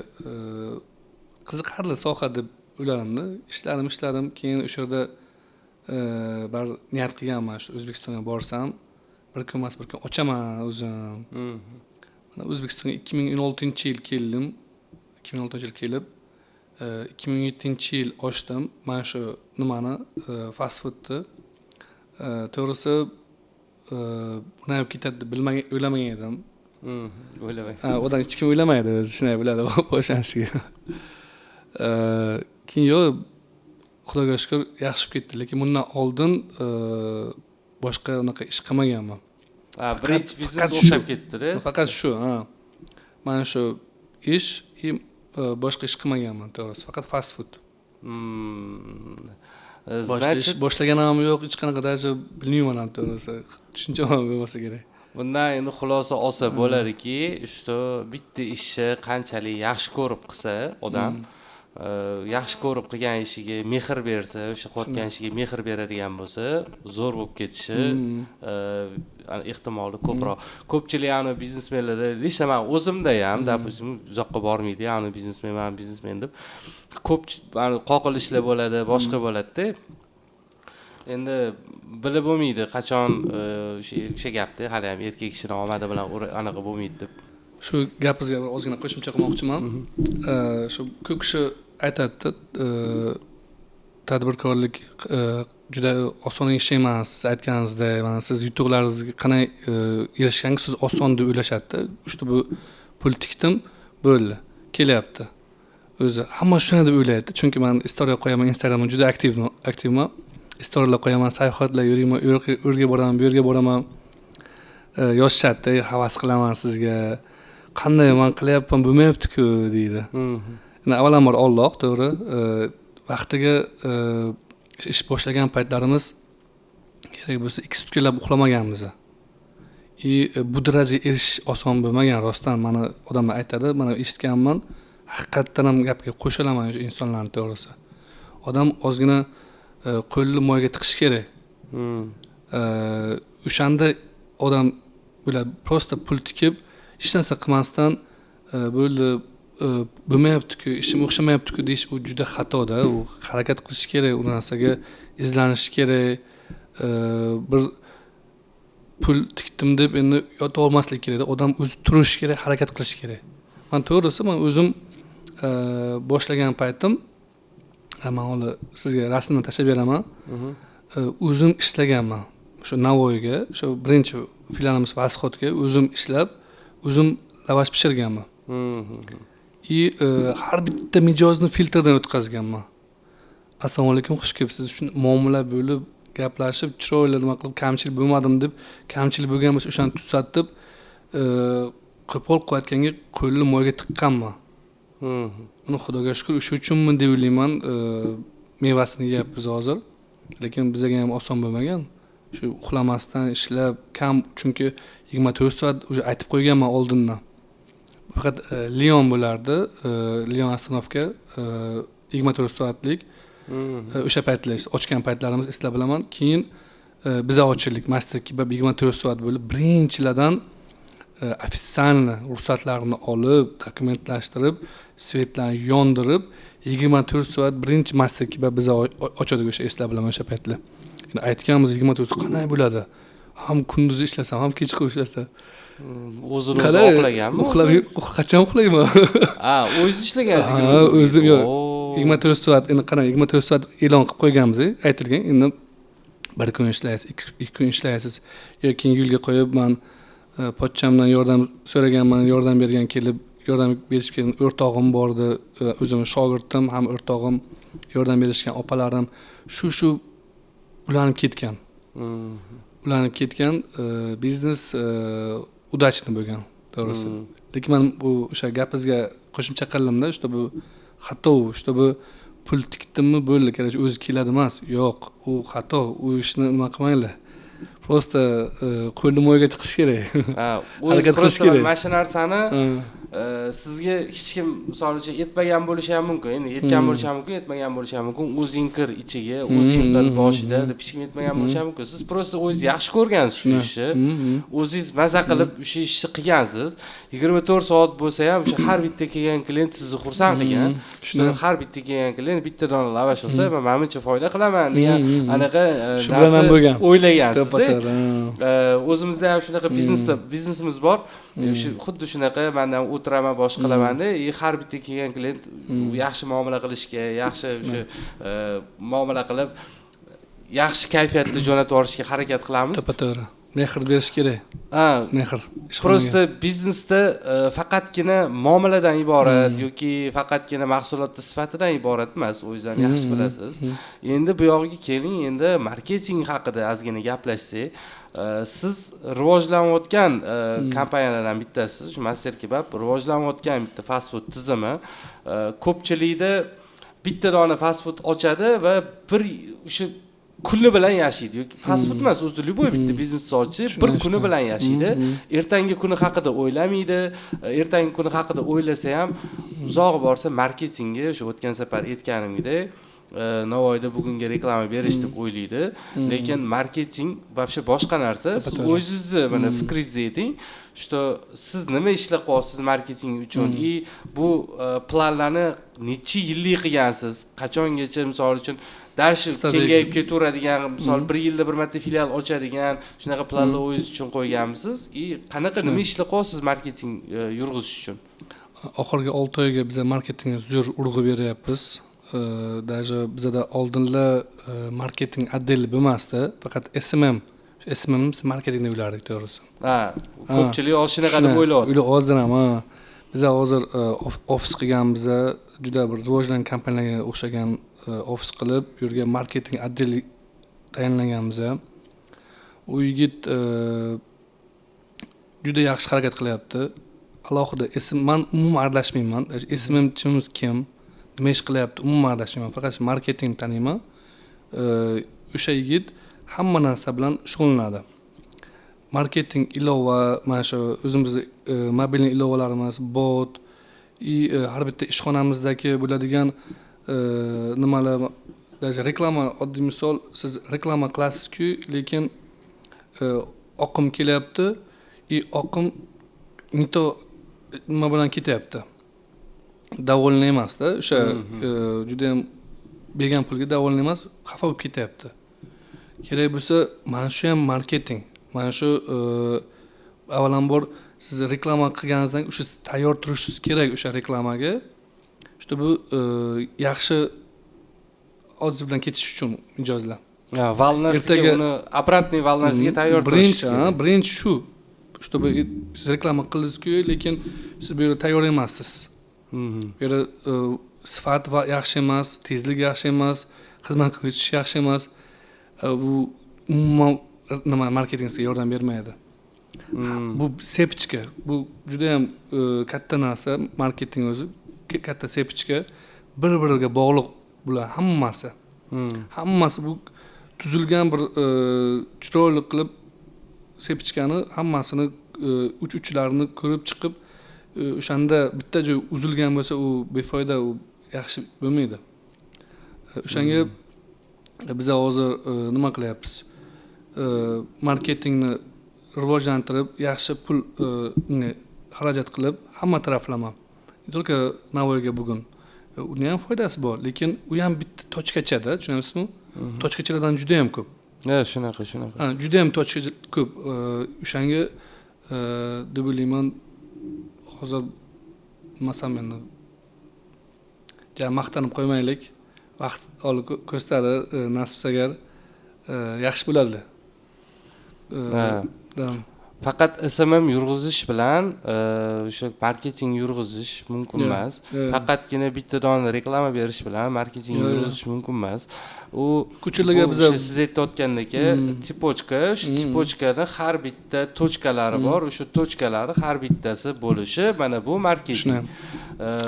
qiziqarli soha deb o'yladim-da. Ishlarim, keyin o'sha yerda bir niyat qilganman, shu O'zbekistonga borsam, bir kun ochaman o'zim. Mana O'zbekistonga 2016-yil keldim. 2016-yil kelib, 2017-yil ochdim. Mana shu nimani, fast foodni. To'g'risi, buni ham ketadi deb o'ylamagan edim. Odam hech kim o'ylamaydi o'zi, shunday bo'ladi boshlanishiga. Keyin yo'q, Xudoga shukr yaxshi ketdi, lekin bundan oldin boshqa unaqa ish qilmaganman. Birinchi biznes o'xshab ketdi-da. Faqat shu, mana shu ish, boshqa ish qilmaganman, to'g'risi, faqat fast food. Boshlagan ham yo'q, hech qanaqa даже bilmayman ham, to'g'risi. Tushuncham bo'lmasa kerak. Bundan endi xulosa olsa bo'ladiki, что bitta ishni qanchalik yaxshi ko'rib qilsa odam, yaxshi ko'rib qilgan ishiga mehr bersa, o'sha qilayotgan ishiga mehr beradigan bo'lsa, zo'r bo'lib ketishi ehtimoli ko'proq. Ko'pchilik biznesmenlarda, lishda men o'zimda ham, допустим, uzoqqa bormaydi, biznesmen deb ko'p qoqil ishlar bo'ladi, boshqa bo'ladi-da. Endi bilib bo'lmaydi qachon o'sha gapda, hali ham erkak kishining omadi bilan anaqa bo'lmaydi deb. Shu gapingizga ozgina qo'shimcha qilmoqchiman. Shu ko'p kishi aytadi, tadbirkorlik juda oson ish emas, siz aytganingizdek, mana siz yutuqlaringizga qanday erishgansiz, siz oson deb o'ylashadi. Bu pul tikdim, bo'ldi, kelyapti. O'zi hamma shunday deb o'ylaydi, chunki men istoriya qo'yaman, Instagramda juda aktivman. Istoriyalar qo'yaman, sayohatlar yurayman, u yerga boraman, bu yerga boraman. Yoshchatda havas qilaman sizga. Qanday men qilyapman, bo'lmayapti-ku deydi. Yani avvalambor Alloh, to'g'ri. Vaqtiga ish boshlagan paytlarimiz kerak bo'lsa 2 sutkalab uxlamaganmiz. Bu darajaga erishish oson bo'lmagan, rostdan mana odamlar aytadi, mana eshitganman, haqiqatdan ham gapga qo'shilaman o'sha insonlarning to'g'risi. Odam ozgina qo'lni moyga tiqish kerak. O'shanda odam bo'ladi, prosta pul tikib, hech narsa qilmasdan bo'ldi, bo'lmayapti-ku, ishim o'xshamayapti-ku deyish u juda xatoda. U harakat qilish kerak, u narsaga izlanish kerak. Bir pul tikdim deb endi yota olmaslik kerak. Odam o'zi turish kerak, harakat qilish kerak. Men to'g'risi, men o'zim boshlagan paytim, men hozir sizga rasmni tashlab beraman. O'zim ishlaganman. Shu Navoiyga, shu birinchi filialimiz Vasxotga o'zim ishlab, o'zim lavash pishirganman. Har bitta mijozni filtrdan o'tkazganman. Assalomu alaykum, xush kelibsiz. Shuni muomala bo'lib, gaplashib, chiroyli nima qilib, kamchilik bo'lmadim deb, kamchilik bo'lgan bo'lsa o'shani tuzatib, qo'pol qilayotganga qo'lni moyga tiqqanman. Uni Xudoga shukr, o'sha uchunmi deb o'ylayman, mevasini yeyapmiz hozir. Lekin bizga ham oson bo'lmagan. Shu uxlamasdan ishlab, kam, chunki 24 soat o'sha aytib qo'yganman oldindan. Faqat Lion bo'lardi, Lion Astanovka 24 soatlik o'sha paytlar ochgan paytlarimiz eslab bilaman. Keyin biz ochildik, Master Kebab 24 soat bo'lib, birinchilardan ofitsialni ruxsatlarini olib, dokumentlashtirib, svetlarni yondirib, 24 soat birinchi Master Kebab biz ochadik o'sha eslab bilaman o'sha paytlar. Endi aytganmiz 24 soat qanday bo'ladi? Ham kunduz ishlasam, ham kechqurun ishlasam. O'zini o'zi oqlaganmi? Qachon uxlayman? O'zingiz ishlagansiz? O'zim yo'q. 24 soat, endi qarang, 24 soat e'lon qilib qo'yganmiz, aytilgan. Endi bir kun ishlaysiz, 2 kun ishlaysiz yoki yo'lga qo'yib, men pochchamdan yordam so'raganman, yordam bergan kelib, yordam berishib kelgan o'rtog'im bordi, o'zim shogirdim, ham o'rtog'im, yordam berishgan opalarim, shu ulanib ketgan. Ulanib ketgan biznes udachni bo'lgan, to'g'risi. Lekin men bu o'sha gapingizga qo'shimcha qildimda, bu xato, bu pul tikdimmi bo'ldi, kerak o'zi keladi emas. Yo'q, u xato, u ishni nima qilmanglar. Prosta qo'lni moyga tiqish kerak. O'zi prosta mana shu narsani sizga hech kim misol uchun aytmagan bo'lishi ham mumkin. Endi aytgan bo'lishi ham mumkin, aytmagan bo'lishi ham mumkin. O'zing kir ichiga, o'zing qil boshida deb hech kim aytmagan bo'lishi ham mumkin. Siz prosta o'zingiz yaxshi ko'rgansiz shu ishni. O'zingiz maza qilib o'sha ishni qilgansiz. 24 soat bo'lsa ham o'sha har bitta kelgan klient sizni xursand qilgan. Shuni har bitta kelgan klient bitta dona lavash olsa, men menimcha foyda qilaman degan anaqa narsa o'ylagansiz-da. O'zimizda ham shunaqa biznesimiz bor. Xuddi shunaqa mendan o'tiraman, bosh qilaman-da, har bitta kelgan klient yaxshi muomala qilishga, yaxshi o'sha muomala qilib, yaxshi kayfiyatda jo'natib yuborishga harakat qilamiz. To'g'ri. Mehr berish kerak. Mehr. Prosta biznesda faqatgina muomaladan iborat yoki faqatgina mahsulotning sifatidan iborat emas, o'zingizdan yaxshi bilasiz. Endi bu yoqqa keling, endi marketing haqida ozgina gaplashsak. Siz rivojlanayotgan kompaniyalardan bittasiz, shu Master Kebab rivojlanayotgan bitta fast food tizimi. Ko'pchilikda bitta dona fast food ochadi va bir o'sha kuni bilan yashaydi. Yoki fast food emas, o'zi любой bitta biznes ochsa, bir kuni bilan yashaydi. Ertangi kuni haqida o'ylamaydi. Ertangi kuni haqida o'ylasa ham uzoq borsa marketingga, o'sha o'tgan safar aytganimdek, Navoiyda bugunga reklama berish deb o'ylaydi. Lekin marketing вообще boshqa narsa. Siz o'zingizni mana fikringizni ayting. Что siz nima ishla qo'yasiz marketing uchun? Bu planlarni necha yillik qilgansiz? Qachongacha misol uchun darshi kengayib ketaveradigan, misol 1 yilda bir marta filial ochadigan shunaqa planlar o'zingiz uchun qo'yganmisiz? Qanaqa nima ishla qo'yasiz marketing yurg'izish uchun? Oxirgi 6 oyga biz marketingga zo'r urg'u beryapmiz. Даже bizda oldinlar marketing отдели bo'lmasdi, faqat SMM marketingni o'ylardik, to'g'risi. Ko'pchilik shunaqa deb o'ylaydi. Hozir ham, biz hozir ofis qilganmiz, juda bir rivojlangan kompaniyaga o'xshagan ofis qilib, yurgan marketing отдели tayinlaganmiz. U yigit juda yaxshi harakat qilyapti. Alohida men umuman aralashmayman. SMMchimiz kim? nima ish qilyapti umuman adashmayman, faqat marketingni taniyman. O'sha yigit hamma narsa bilan shug'ullanadi. Marketing ilova, mana shu o'zimizni mobilniy ilovalarimiz, bot, har bitta ishxonamizdagi bo'ladigan nimalar, даже reklama, oddiy misol, siz reklama qilasizku, lekin oqim kelyapti, oqim nito nima bilan ketyapti. Davolni emasda, o'sha juda ham bergan pulga davolni emas, xafa bo'lib ketyapti. Kerak bo'lsa, mana shu ham marketing. Mana shu avvalambor siz reklama qilganingizdan o'sha tayyor turishingiz kerak o'sha reklamaga. Bu yaxshi oddiy bilan ketish uchun mijozlar. Valnasiga uni apparatniy valnasiga tayyor turish kerak. Birinchi shu. Чтобы siz reklama qildingiz-ku, lekin siz bu yerda tayyor emassiz. Bu yerda sifat va yaxshi emas, tezlik yaxshi emas, xizmat ko'rsatish yaxshi emas. Bu umuman nima marketingga yordam bermaydi. Bu sepichka. Bu juda ham katta narsa, marketing o'zi katta sepichka, bir-biriga bog'liq bular hammasi. Hammasi bu tuzilgan bir chiroyli qilib sepichkani hammasini uch-uchlarini ko'rib chiqib, o'shanda bitta joy uzilgan bo'lsa, u befoyda, u yaxshi bo'lmaydi. O'shanga biz hozir nima qilyapmiz? Marketingni rivojlantirib, yaxshi pul xarajat qilib, hamma taraflama. Только Navoiyga bugun. Uni ham foydasi bor, lekin u ham bitta tochkachada, tushunamizmi? Tochkachalardan juda ham ko'p. Shunaqa. Juda ham tochka ko'p. O'shanga deb o'ylayman, hozir masam endi maqtanib qo'ymaylik. Vaqt olib ko'rsatadi, nasib agar yaxshi bo'ladi. Faqat SMM yurg'izish bilan o'sha marketing yurg'izish mumkin emas. Faqatgina bitta dona reklama berish bilan marketing yurg'izish mumkin emas. U ko'chalarga biz siz aytayotgandek, tipochka, shu tipochkada har bitta tochkalari bor. O'sha tochkalari har bittasi bo'lishi, mana bu marketing.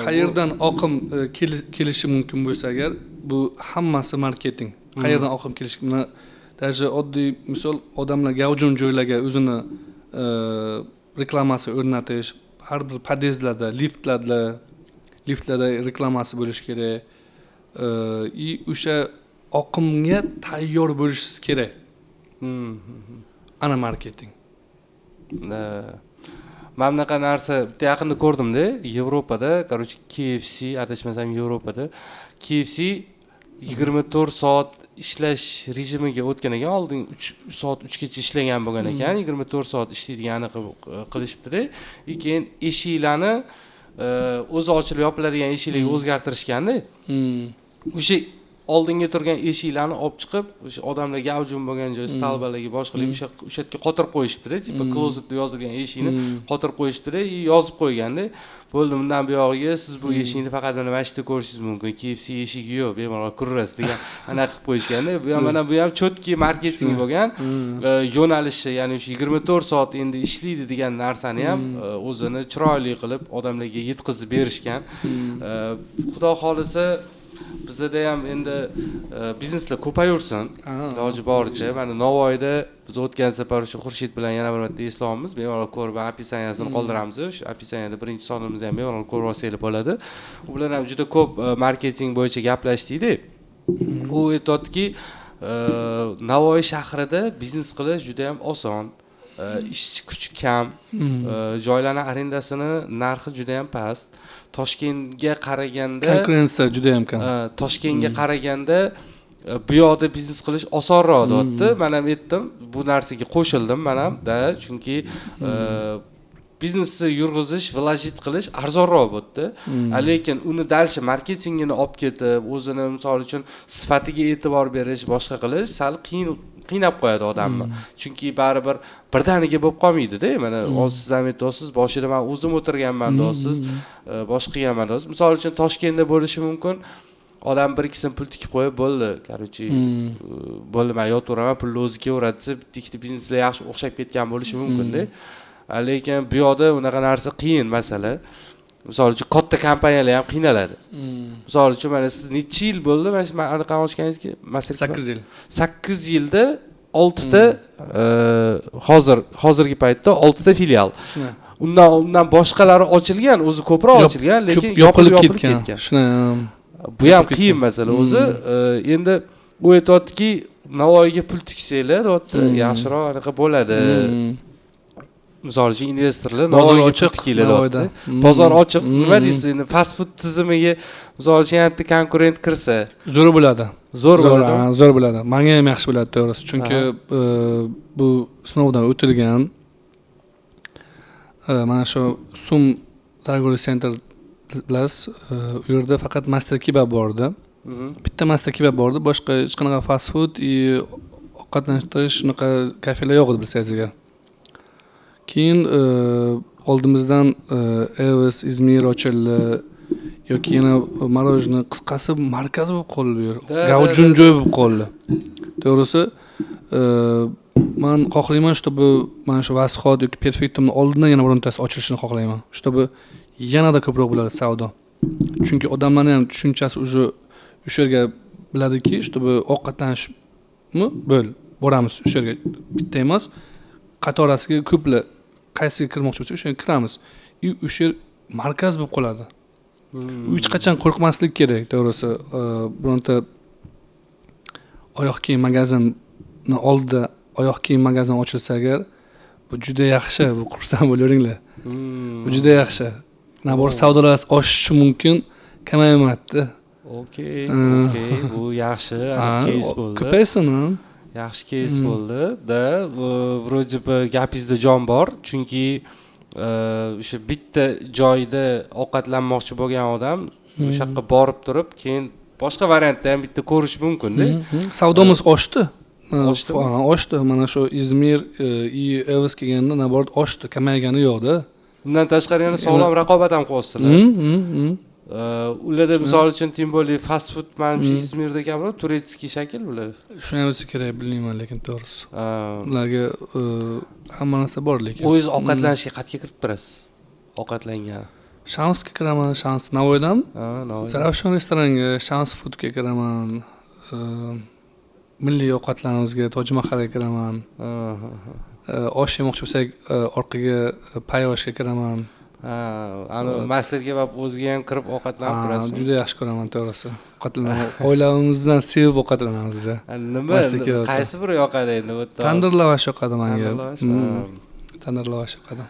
Qayerdan oqim kelishi mumkin bo'lsa agar, bu hammasi marketing. Qayerdan oqim kelishi, mana даже oddiy misol, odamlar gavjum joylarga o'zini reklamasi o'rnatish, har bir podyezdlarda, liftlarda reklamasi bo'lishi kerak. O'sha oqimga tayyor bo'lishingiz kerak. Ana marketing. Men bunaqa narsa bitta yaqinda ko'rdim-da, Yevropada, короче, KFC, adashmasam Yevropada, KFC 24 soat ishlash rejimiga o'tgan ekan, oldin 3 soat 3 gacha ishlagan bo'lgan ekan, 24 soat ishlaydigani qilishibdi-da. Keyin eshiklarni o'zi ochilib yopiladigan eshiklarga o'zgartirishganda, o'sha oldinga turgan eshiklarni olib chiqib, o'sha odamlar gavjum bo'lgan joy, stalbalarga boshqalarga o'sha yerga qotirib qo'yishibdi-da, tipa closet deb yozilgan eshikni qotirib qo'yishibdi-da, yozib qo'yganda, bo'ldi, bundan buyog'iga siz bu eshikni faqat mana yerda ko'rishingiz mumkin. KFC eshigi yo'q, bemalol kirasiz degan anaqa qilib qo'yishganda, bu ham mana bu ham chotki marketing bo'lgan, yo'nalishi, ya'ni o'sha 24 soat endi ishlaydi degan narsani ham o'zini chiroyli qilib odamlarga yetkazib berishgan. Xudo xolisa bizda ham endi bizneslar ko'payursin, iloji boricha. Mana Navoiyda biz o'tgan safar o'sha Xurshid bilan yana bir marta eslaymiz. Bemalol ko'rib, opisaniyasini qoldiramiz. O'sha opisaniyada birinchi sonimizni ham bemalol ko'rib olsanglar bo'ladi. U bilan ham juda ko'p marketing bo'yicha gaplashdik-da. U aytadiki, Navoiy shahrida biznes qilish juda ham oson. Ishchi kuch kam, joylarning arendasini narxi juda ham past. Toshkentga qaraganda konkurensiya juda ham kam. Toshkentga qaraganda bu yoqda biznes qilish osonroq deyapti. Men ham aytdim, bu narsaga qo'shildim men ham, chunki biznesni yurg'izish, vlojit qilish arzonroq bo'ldi. Lekin uni dalshi marketingini olib ketib, o'zini misol uchun sifatiga e'tibor berish, boshqa qilish sal qiynab qo'yadi odamni. Chunki baribir birdaniga bo'lib qolmaydi-da. Mana hozir siz ham aytasiz, boshida men o'zim o'tirganman deysiz, boshqa qilganman deysiz. Misol uchun Toshkentda bo'lishi mumkin. Odam 1-2 so'm pul tikib qo'yib bo'ldi. Короче, bo'ldi, men yotaveraman, pulni o'zi kelaveradi deb, ikkita bizneslar yaxshi o'xshab ketgan bo'lishi mumkin-da. Lekin bu yoqda unaqa narsa qiyin masala. misol uchun katta kompaniyalar ham qiynaladi. Misol uchun mana siz necha yil bo'ldi mana shu anaqa ochganingizga? 8 yil. 8 yilda 6 ta hozirgi paytda 6 ta filial. Shuna. Undan boshqalari ochilgan, o'zi ko'proq ochilgan, lekin yopilib ketgan. Shuna. Bu ham qiyin masala o'zi. Endi u aytayotdiki, Navoiyga pul tiksanglar, yaxshiroq anaqa bo'ladi. Misol uchun investorlar Navoiyga pul tikiladi. Bozor ochiq. Nima deysiz? Endi fast food tizimiga misol uchun bitta konkurent kirsa, zo'r bo'ladi. Zo'r bo'ladi. Zo'r bo'ladi. Menga ham yaxshi bo'ladi to'g'risi. Chunki bu sinovdan o'tilgan mana shu Sum торговый center plus u yerda faqat master kebab bor edi. Bitta master kebab bor edi, boshqa hech qanaqa fast food ovqatlantirish shunaqa kafelar yo'q edi bilsangizga. Keyin oldimizdan Evs Izmir ochildi yoki yana Marojniy qisqasi markaz bo'lib qoldi bu yer. Gavjun joy bo'lib qoldi. To'g'risi men xohlayman, чтобы mana shu Vasxod yoki Perfectumni oldidan yana birontasi ochilishini xohlayman. Чтобы yanada ko'proq bo'ladi savdo. Chunki odamlarning ham tushunchasi o'sha yerga biladiki, чтобы ovqatlanishmi boramiz o'sha yerga bitta emas, qatorasiga ko'plar qaysiga kirmoqchi bo'lsa o'sha yerga kiramiz. O'sha yer markaz bo'lib qoladi. Hech qachon qo'rqmaslik kerak, to'g'risi. Bironta oyoq kiyim magazinni oldida oyoq kiyim magazin ochilsa agar, bu juda yaxshi, bu xursand bo'laveringlar. Bu juda yaxshi. Nabor savdolar oshishi mumkin, kamaymadi. Okey, bu yaxshi, case bo'ldi. Ko'paysin. Yaxshi case bo'ldi. Da, вроде бы gapingizda jon bor, chunki o'sha bitta joyda ovqatlanmoqchi bo'lgan odam o'sha yoqqa borib turib, keyin boshqa variantda ham bitta ko'rish mumkin-da. Savdomiz oshdi. Oshdi. Mana shu Izmir Evs kelganda nabor oshdi, kamaygani yo'q-da. Bundan tashqari yana sog'lom raqobat ham qilyapsizlar. Ularda misol uchun tем более fast food menimcha Izmirda kamroq, turetskiy shakl bular. Shuni ham kerak bilmayman, lekin to'g'risi. Ularga hamma narsa bor lekin. O'zingiz ovqatlanishga qayerga kirib turasiz? Ovqatlangan. Shansga kiraman, Shans Navoiydan. Navoiy. Zarafshon restoranga, Shans foodga kiraman. Milliy ovqatlarimizga, Toj Mahalga kiraman. Osh yemoqchi bo'lsak, orqaga Payoshga kiraman. Ana master kebab o'ziga ham kirib ovqatlanib turasiz. Juda yaxshi ko'raman, to'g'risi. Oilamizdan sevib ovqatlanamiz biz. Nima? Qaysi biri yoqadi endi bu yerda? Tandir lavash yoqadi menga. Tandir lavash yoqadi.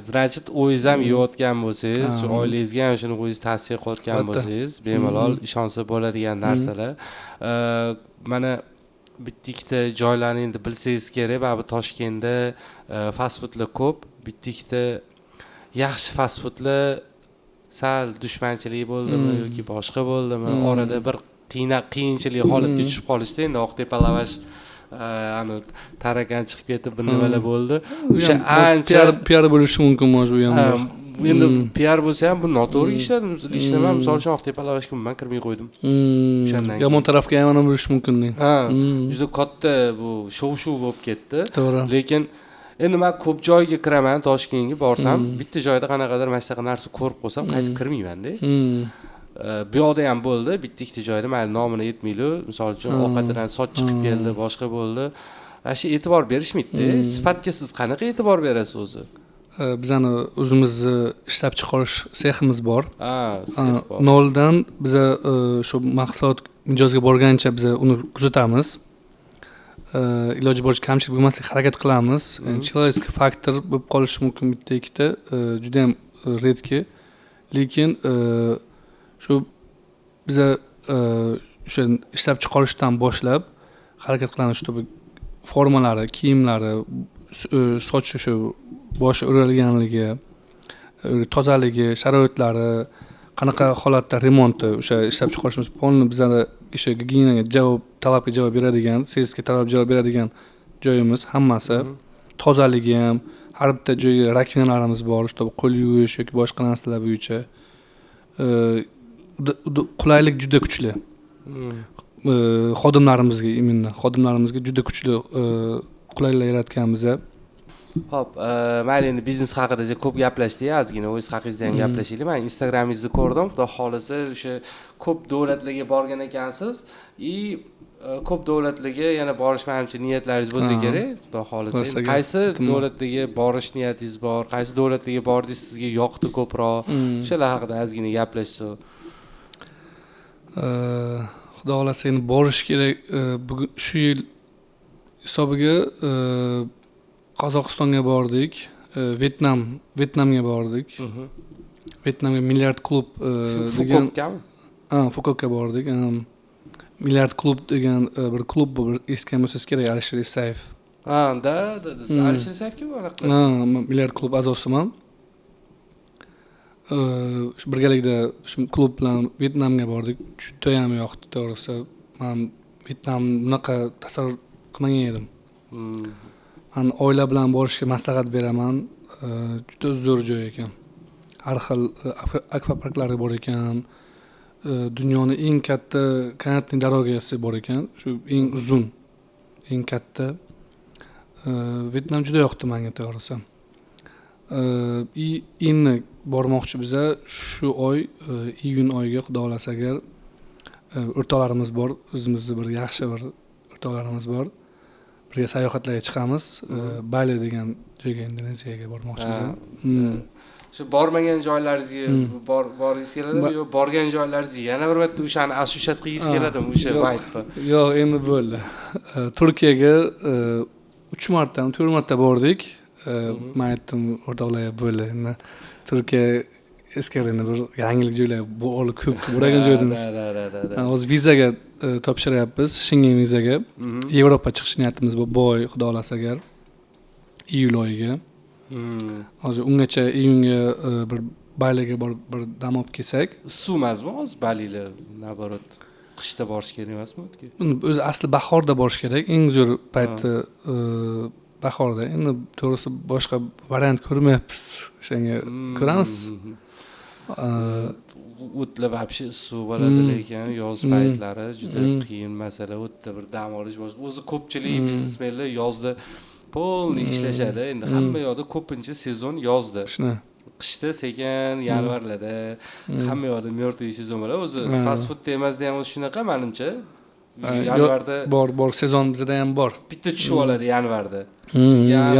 Значит, o'zingiz ham yeyotgan bo'lsangiz, shu oilangizga ham shuni o'zingiz tavsiya qilayotgan bo'lsangiz, bemalol ishonsa bo'ladigan narsalar. Mana bitta ikkita joylarni endi bilsangiz kerak, baribir Toshkentda fast foodlar ko'p, bitta ikkita yaxshi fast foodlar sal dushmanchilik bo'ldimi yoki boshqa bo'ldimi, orada bir qiyinchilik holatga tushib qolishdi. Endi Oqtepa lavash ana tarakan chiqib ketib bir nimalar bo'ldi. O'sha ancha PR bo'lishi mumkin o'sha u ham. Endi PR bo'lsa ham bu noto'g'ri ishlar. Ishlaman, misol uchun Oqtepa lavashga men kirmay qo'ydim. O'shandan yomon tarafga ham bo'lishi mumkin. Juda katta bu shov-shuv bo'lib ketdi. To'g'ri. Lekin endi men ko'p joyga kiraman, Toshkentga borsam, bitta joyda qanaqadir mana shunaqa narsa ko'rib qolsam, qaytib kirmayman-da. Bu yoqda ham bo'ldi, bitta ikkita joyda mayli nomini aytmaylik, misol uchun ovqatidan soch chiqib keldi, boshqa bo'ldi. Ashi e'tibor berishmaydi-da. Sifatga siz qanaqa e'tibor berasiz o'zi? Bizani o'zimizni ishlab chiqarish seximiz bor. Sex bor. Noldan biz shu mahsulot mijozga borgancha biz uni kuzatamiz. Iloji boricha kamchilik bo'lmaslikka harakat qilamiz. Человеческий faktor bo'lib qolishi mumkin bitta ikkita, juda ham redki. Lekin shu biz o'sha ishlab chiqarishdan boshlab harakat qilamiz, shu formalari, kiyimlari, soch shu boshi o'ralganligi, tozaligi, sharoitlari, qanaqa holatda remonti, o'sha ishlab chiqarishimiz polni bizani o'sha gigiyenaga talabga javob beradigan, sezga talabga javob beradigan joyimiz hammasi. Tozaligi ham, har bitta joyga rakvinalarimiz bor, чтобы qo'l yuvish yoki boshqa narsalar bo'yicha. Qulaylik juda kuchli. Xodimlarimizga juda kuchli qulayliklar yaratganmiz. Xo'p, mayli endi biznes haqida ko'p gaplashdik, ozgina o'z haqingizda ham gaplashaylik. Men Instagramingizni ko'rdim, xudo xolisa o'sha ko'p davlatlarga borgan ekansiz. Ko'p davlatlarga yana borish menimcha niyatlaringiz bo'lsa kerak, xudo xolisa. Qaysi davlatlarga borish niyatingiz bor? Qaysi davlatlarga bordingiz, sizga yoqdi ko'proq? O'shalar haqida ozgina gaplashsak. Xudo xolasa endi borish kerak. Bugun shu yil hisobiga Qozog'istonga bordik, Vyetnamga bordik. Vyetnamga Milliard klub degan Fukokka bordik. Milliard klub degan bir klub bu, bir eshitgan bo'lsangiz kerak, Alisher Isayev. Da, Alisher Isayevga boraqsiz. Milliard klub a'zosiman. Birgalikda shu klub bilan Vyetnamga bordik. Juda ham yoqdi, to'g'risi. Men Vyetnam bunaqa tasavvur qilmagan edim. Men oila bilan borishga maslahat beraman. Juda zo'r joy ekan. Har xil akvaparklar bor ekan. Dunyoning eng katta kanatli darogasi bor ekan. Shu eng uzun, eng katta. Vyetnam juda yoqdi menga, to'g'risi. Endi bormoqchi biza shu oy, iyun oyiga, xudo xolasa agar o'rtoqlarimiz bor, o'zimizning bir yaxshi bir o'rtoqlarimiz bor. Birga sayohatlarga chiqamiz. Bali degan joyga, Indoneziyaga bormoqchimiz. Shu bormagan joylaringizga boringiz keladimi yo borgan joylaringizga yana bir marta o'shani assosiat qilgingiz keladimi o'sha vibe? Yo'q, endi bo'ldi. Turkiyaga 3 martami, 4 marta bordik. Men aytdim o'rtoqlarga bo'ldi. Endi Turkiya eskarini bir yangilik joylar bo'lib ko'p bo'ragan joydamiz. Hozir vizaga topshiryapmiz, Schengen vizaga. Yevropa chiqish niyatimiz bor, boy xudo xolasa agar iyul oyiga. Hozir ungacha iyunga bir Baliga borib bir dam olib kelsak. Issiq emasmi hozir Balilar? Naborot qishda borish kerak emasmi? O'zi asli bahorda borish kerak. Eng zo'r payti bahorda. Endi to'g'risi boshqa variant ko'rmayapmiz. O'shanga ko'ramiz. O'tla вообще issiq bo'ladi, lekin yoz paytlari juda qiyin masala. O'tda bir dam olish boshqa. O'zi ko'pchilik biznesmenlar yozda polniy ishlashadi. Endi hamma yoqda ko'pincha sezon yozda. Qishda sekin yanvarlarda hamma yoqda mертвый sezon bo'ladi. O'zi fast food emasda ham o'zi shunaqa menimcha. Yanvarda bor sezon bizda ham bor. Bitta tushib oladi yanvarda.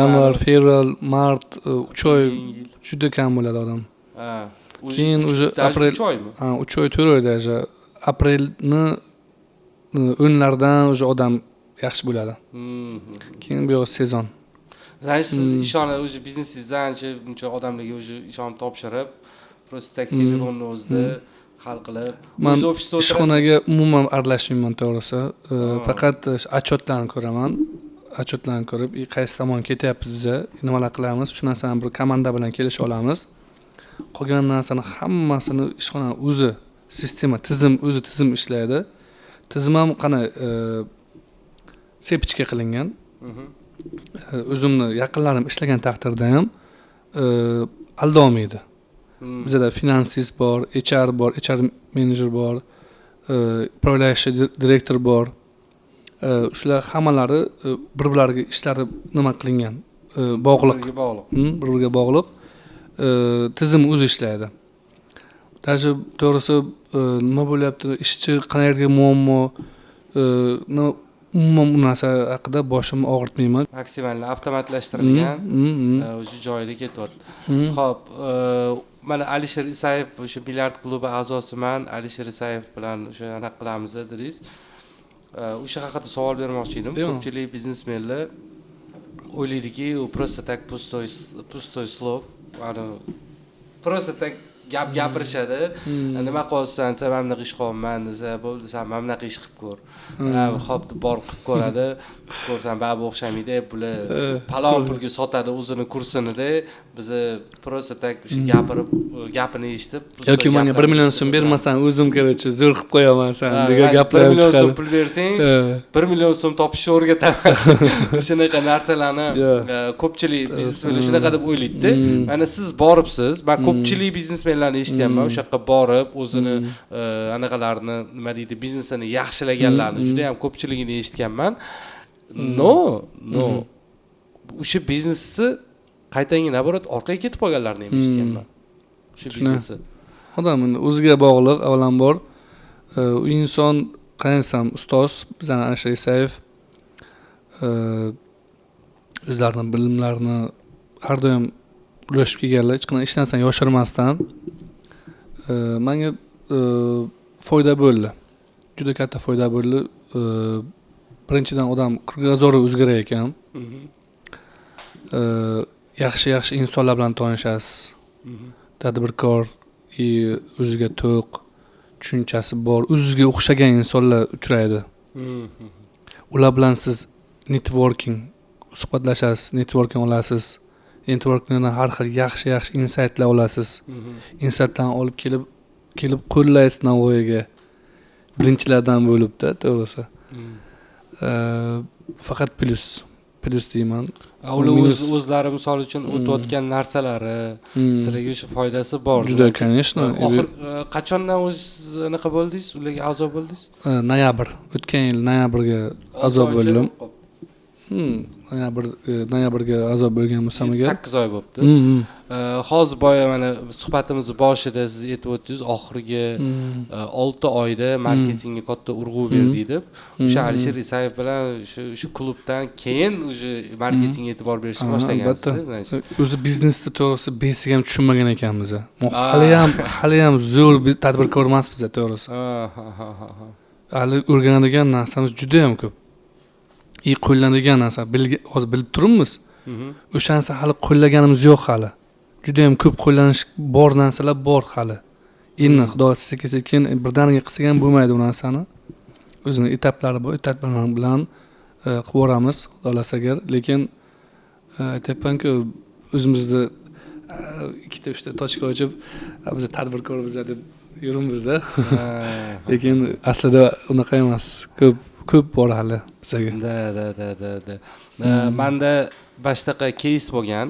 Yanvar, fevral, mart 3 oy juda kam bo'ladi odam. Keyin уже aprel 3 oymi? 3 oy 4 oy даже aprelni o'nlardan уже odam yaxshi bo'ladi. Keyin bu yoq sezon. Siz ishonib o'sha biznesingizdan buncha odamlarga o'sha ishonib topshirib, просто tak telefonni o'zida hal qilib, o'z ofisda o'tirasiz. Ishxonaga umuman aralashmayman, to'g'risi. Faqat отчетlarni ko'raman. Отчетlarni ko'rib, qaysi tomon ketyapmiz biza, nimalar qilamiz, shu narsani bir komanda bilan kelishib olamiz. Qolgan narsani hammasini ishxonaning o'zi sistema, tizim ishlaydi. Tizim ham qana sepichka qilingan. O'zimni yaqinlarim ishlagan taqdirda ham aldolmaydi. Bizda finansist bor, HR bor, HR menejer bor, upravляющий direktor bor. Shular hammalari bir-birlariga ishlari nima qilingan, bog'liq. Bir-biriga bog'liq. Tizim o'zi ishlaydi. Даже to'g'risi nima bo'lyapti, ishchi qayerga muammo, umuman bu narsa haqida boshimni og'ritmayman. Maksimal avtomatlashtirilgan, o'sha joyiga ketyapti. Xo'p, mana Alisher Isayev o'sha Milliard klubi a'zosiman. Alisher Isayev bilan o'sha anaqa qilamiz dedingiz. O'sha haqida savol bermoqchi edim. Ko'pchilik biznesmenlar o'ylaydiki, u просто так пустой слов, просто так gapirishadi. Nima qilsan, sen mana bunaqa ish qilaman desa, bo'ldi, sen mana bunaqa ish qilib ko'r. Xo'p, borib qilib ko'radi. Ko'rsan, baribir o'xshamaydi. Bular palon pulga sotadi o'zini kursini-da. Bizni просто так o'sha gapini eshitib, yoki menga 1 million so'm bermasan, o'zim kerakchi zo'r qilib qo'yaman sen degan gaplar 1 million so'm pul bersang, 1 million so'm topishni o'rgataman. Shunaqa narsalarni ko'pchilik biznesmenlar shunaqa deb o'ylaydi-da. Mana siz boribsiz, men ko'pchilik biznesmenlarni eshitganman, o'sha yoqqa borib, o'zini anaqalarini, nima deydi, biznesini yaxshilaganlarni juda ham ko'pchiligini eshitganman. No. o'sha biznesni qaytanga naborat orqaga ketib qolganlarini ham eshitganman. O'sha biznesni. Odam o'ziga bog'liq avvalambor. U inson qanday ustoz, bizani Alisher Isayev o'zlarining bilimlarini har doim ulashib kelganlar, hech qanday hech narsani yoshirmasdan menga foyda bo'ldi. Juda katta foyda bo'ldi. Birinchidan odam krugozoru o'zgarar ekan. Yaxshi insonlar bilan tanishasiz. Tadbirkor, o'ziga to'q, tushunchasi bor, o'zizga o'xshagan insonlar uchraydi. Ular bilan siz networking suhbatlashasiz, networking olasiz. Networkingdan har xil yaxshi insightlar olasiz. Insightlarni olib kelib qo'llaysiz Navoiyga. Birinchilardan bo'libdi, to'g'risi. Faqat plus deyman. Ular o'zlari misol uchun o'tayotgan narsalari, sizlarga shu foydasi bor. Juda, конечно. Oxir qachondan o'z anaqa bo'ldingiz? Ularga a'zo bo'ldingiz? Noyabr. O'tgan yil noyabrga a'zo bo'ldim. Noyabrga a'zo bo'lgan bo'lsam agar 8 oy bo'libdi. Hozir boya mana suhbatimizni boshida siz aytib o'tdingiz, oxirgi 6 oyda marketingga katta urg'u berdik deb. O'sha Alisher Isayev bilan shu klubdan keyin o'sha marketingga e'tibor berishni boshlagansiz. O'zi biznesda to'g'risi basic ham tushunmagan ekanmiz. Hali ham zo'r tadbirkor emasmiz to'g'risi. Hali o'rganadigan narsamiz juda ham ko'p. Qo'llanadigan narsa hozir bilib turibmiz. O'sha narsa hali qo'llaganimiz yo'q hali. Juda ham ko'p qo'llanish bor narsalar bor hali. Endi Xudo sekin birdaniga qilsak ham bo'lmaydi u narsani. O'zining etaplari bor, etaplar bilan qilib boramiz, Xudo agar. Lekin aytayapman-ku, o'zimizni 2-3 ta tochka ochib, biz tadbirkormiz deb yurimizda. Lekin aslida unaqa emas. Ko'p bor hali bizga. Da. Menda boshqa case bo'lgan.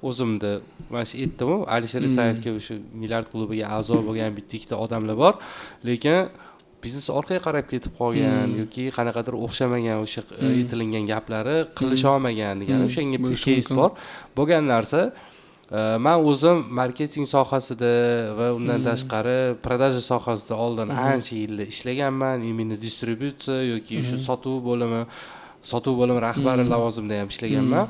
O'zimda mana shu aytdim-ku, Alisher Isayevga o'sha milliard klubiga a'zo bo'lgan bitta-ikkita odamlar bor, lekin biznes orqaga qarab ketib qolgan yoki qanaqadir o'xshamagan o'sha aytilingan gaplari qilisha olmagan degan o'shanga bitta case bor. Bo'lgan narsa men o'zim marketing sohasida va undan tashqari prodaja sohasida oldin ancha yillar ishlaganman, imенно distributsiya yoki o'sha sotuv bo'limi rahbari lavozimida ham ishlaganman.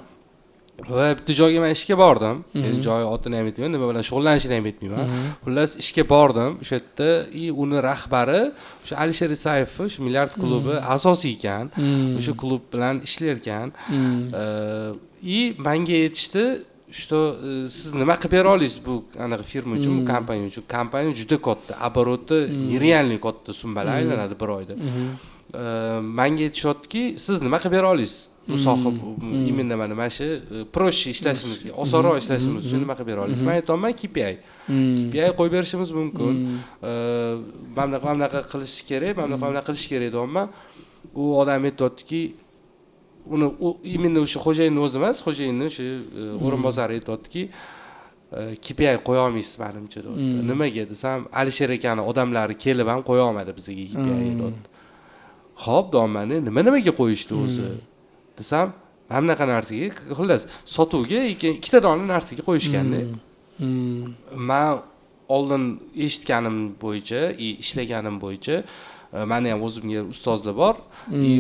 Va bitta joyga men ishga bordim. Men joy otini ham aytmayman, nima bilan shug'ullanishini ham aytmayman. Xullas ishga bordim. O'sha yerda uni rahbari o'sha Alisher Isayev, o'sha milliard klubi asosiy ekan. O'sha klub bilan ishlar ekan. Menga aytishdi, что siz nima qilib bera olasiz bu anaqa firma uchun, bu kompaniya uchun. Kompaniya juda katta, обороты нереальный katta summalar aylanadi bir oyda. Menga aytishyaptiki, siz nima qilib bera olasiz? Bu soha imенно mana shu proще ishlashimizga, osonroq ishlashimiz uchun nima qilib bera olasiz? Men aytaman KPI qo'yib berishimiz mumkin. Mana bunaqa qilish kerak, mana bunaqa qilish kerak deyapman. U odam aytayaptiki, uni imенно o'sha xo'jayinning o'zi emas, xo'jayinning o'sha o'rinbosari aytayaptiki, KPI qo'ya olmaysiz menimcha deyapti. Nimaga desam, Alisher akani odamlari kelib ham qo'ya olmadi bizga KPI deyapti. Xo'p, deyman, nimaga qo'yishdi o'zi? Desam, mana bunaqa narsaga, xullas, sotuvga ikkita dona narsaga qo'yishganda. Men oldin eshitganim bo'yicha, ishlaganim bo'yicha, meni ham o'zimga ustozlar bor.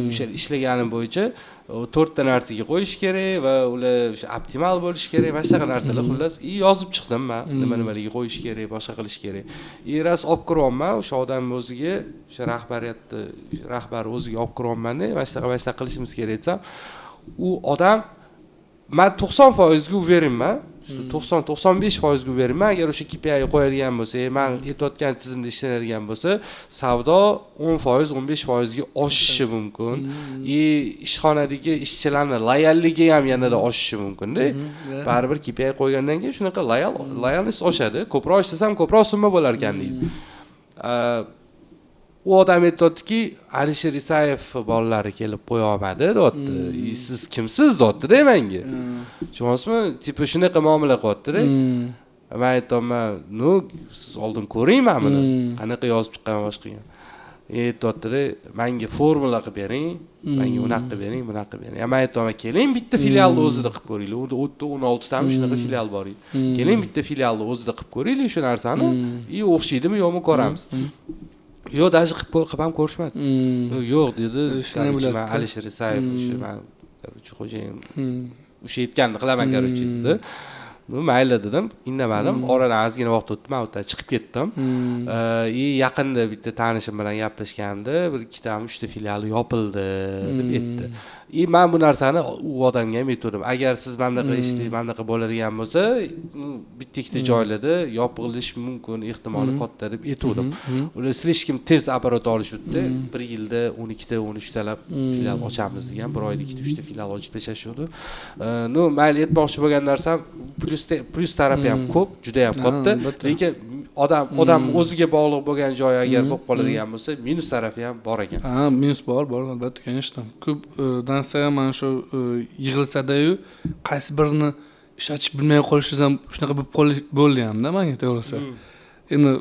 O'sha ishlaganim bo'yicha 4 ta narsaga qo'yish kerak va ular o'sha optimal bo'lishi kerak, mana shunaqa narsalar xullas yozib chiqdim men. Nimalarga qo'yish kerak, boshqa qilish kerak. Ras olib kiryapman o'sha odam o'ziga, o'sha rahbar o'ziga olib kiryapman-da, mana shunaqa qilishimiz kerak desam, u odam men 90% ga uverinman. 90-95% ga uverinman. Agar o'sha KPI qo'yadigan bo'lsa, men aytayotgan tizimda ishlanadigan bo'lsa, savdo 10%, 15% ga oshishi mumkin. Ishxonadagi ishchilarning loyalligi ham yanada oshishi mumkin-da. Baribir KPI qo'ygandan keyin shunaqa loyalность oshadi. Ko'proq ishlasam ko'proq summa bo'lar ekan deydi. U odam aytayotdiki, Alisher Isayev bolalari kelib qo'ya olmadi, deyapti. Siz kimsiz, deyapti-da menga. Tushunasizmi? Tipi shunaqa muomala qilyapti-da. Men aytaman, siz oldin ko'ring mana buni. Qanaqa yozib chiqqan boshqa. aytyaptida menga formula qilib bering, menga unaqa qilib bering, bunaqa qilib bering. Men aytdim, keling bitta filialni o'zida qilib ko'raylik. Unda 16 ta shunaqa filial bor edi. Keling bitta filialni o'zida qilib ko'raylik shu narsani. O'xshaydimi yo'qmi ko'ramiz. Yo'q, даже qilib ham ko'rishmadi. Yo'q dedi. Men Alisher Isayev shu men xo'jayin o'sha aytganini qilaman короче dedi. Mayli dedim, indamadim. Oradan ozgina vaqt o'tdi, men o'tdan chiqib ketdim. Yaqinda bitta tanishim bilan gaplashganda, bir ikkita ham 3 ta filiali yopildi deb aytdi. Men bu narsani u odamga ham aytdim. Agar siz mamlaqa ishlaysiz, mamlaqa bo'ladigan bo'lsa, bitta ikkita joylarda yopilish mumkin, ehtimoli katta deb aytdim. Ular slishkim tez apparat olishdi. 1 yilda 12 ta, 13 talab filial ochamiz degan, bir oyda 2 ta, 3 ta filial ochib berishadi. Mayli aytmoqchi bo'lgan narsam plus tarafi ham ko'p, juda ham katta, lekin odam o'ziga bog'liq bo'lgan joy agar bo'lib qoladigan bo'lsa, minus tarafi ham bor ekan. Minus bor, albatta, конечно. Ko'p narsa ham mana shu yig'ilsa-da-yu, qaysi birini ishlatib bilmay qolishingiz ham shunaqa bo'lib bo'ldi hamda menga to'g'risi. Endi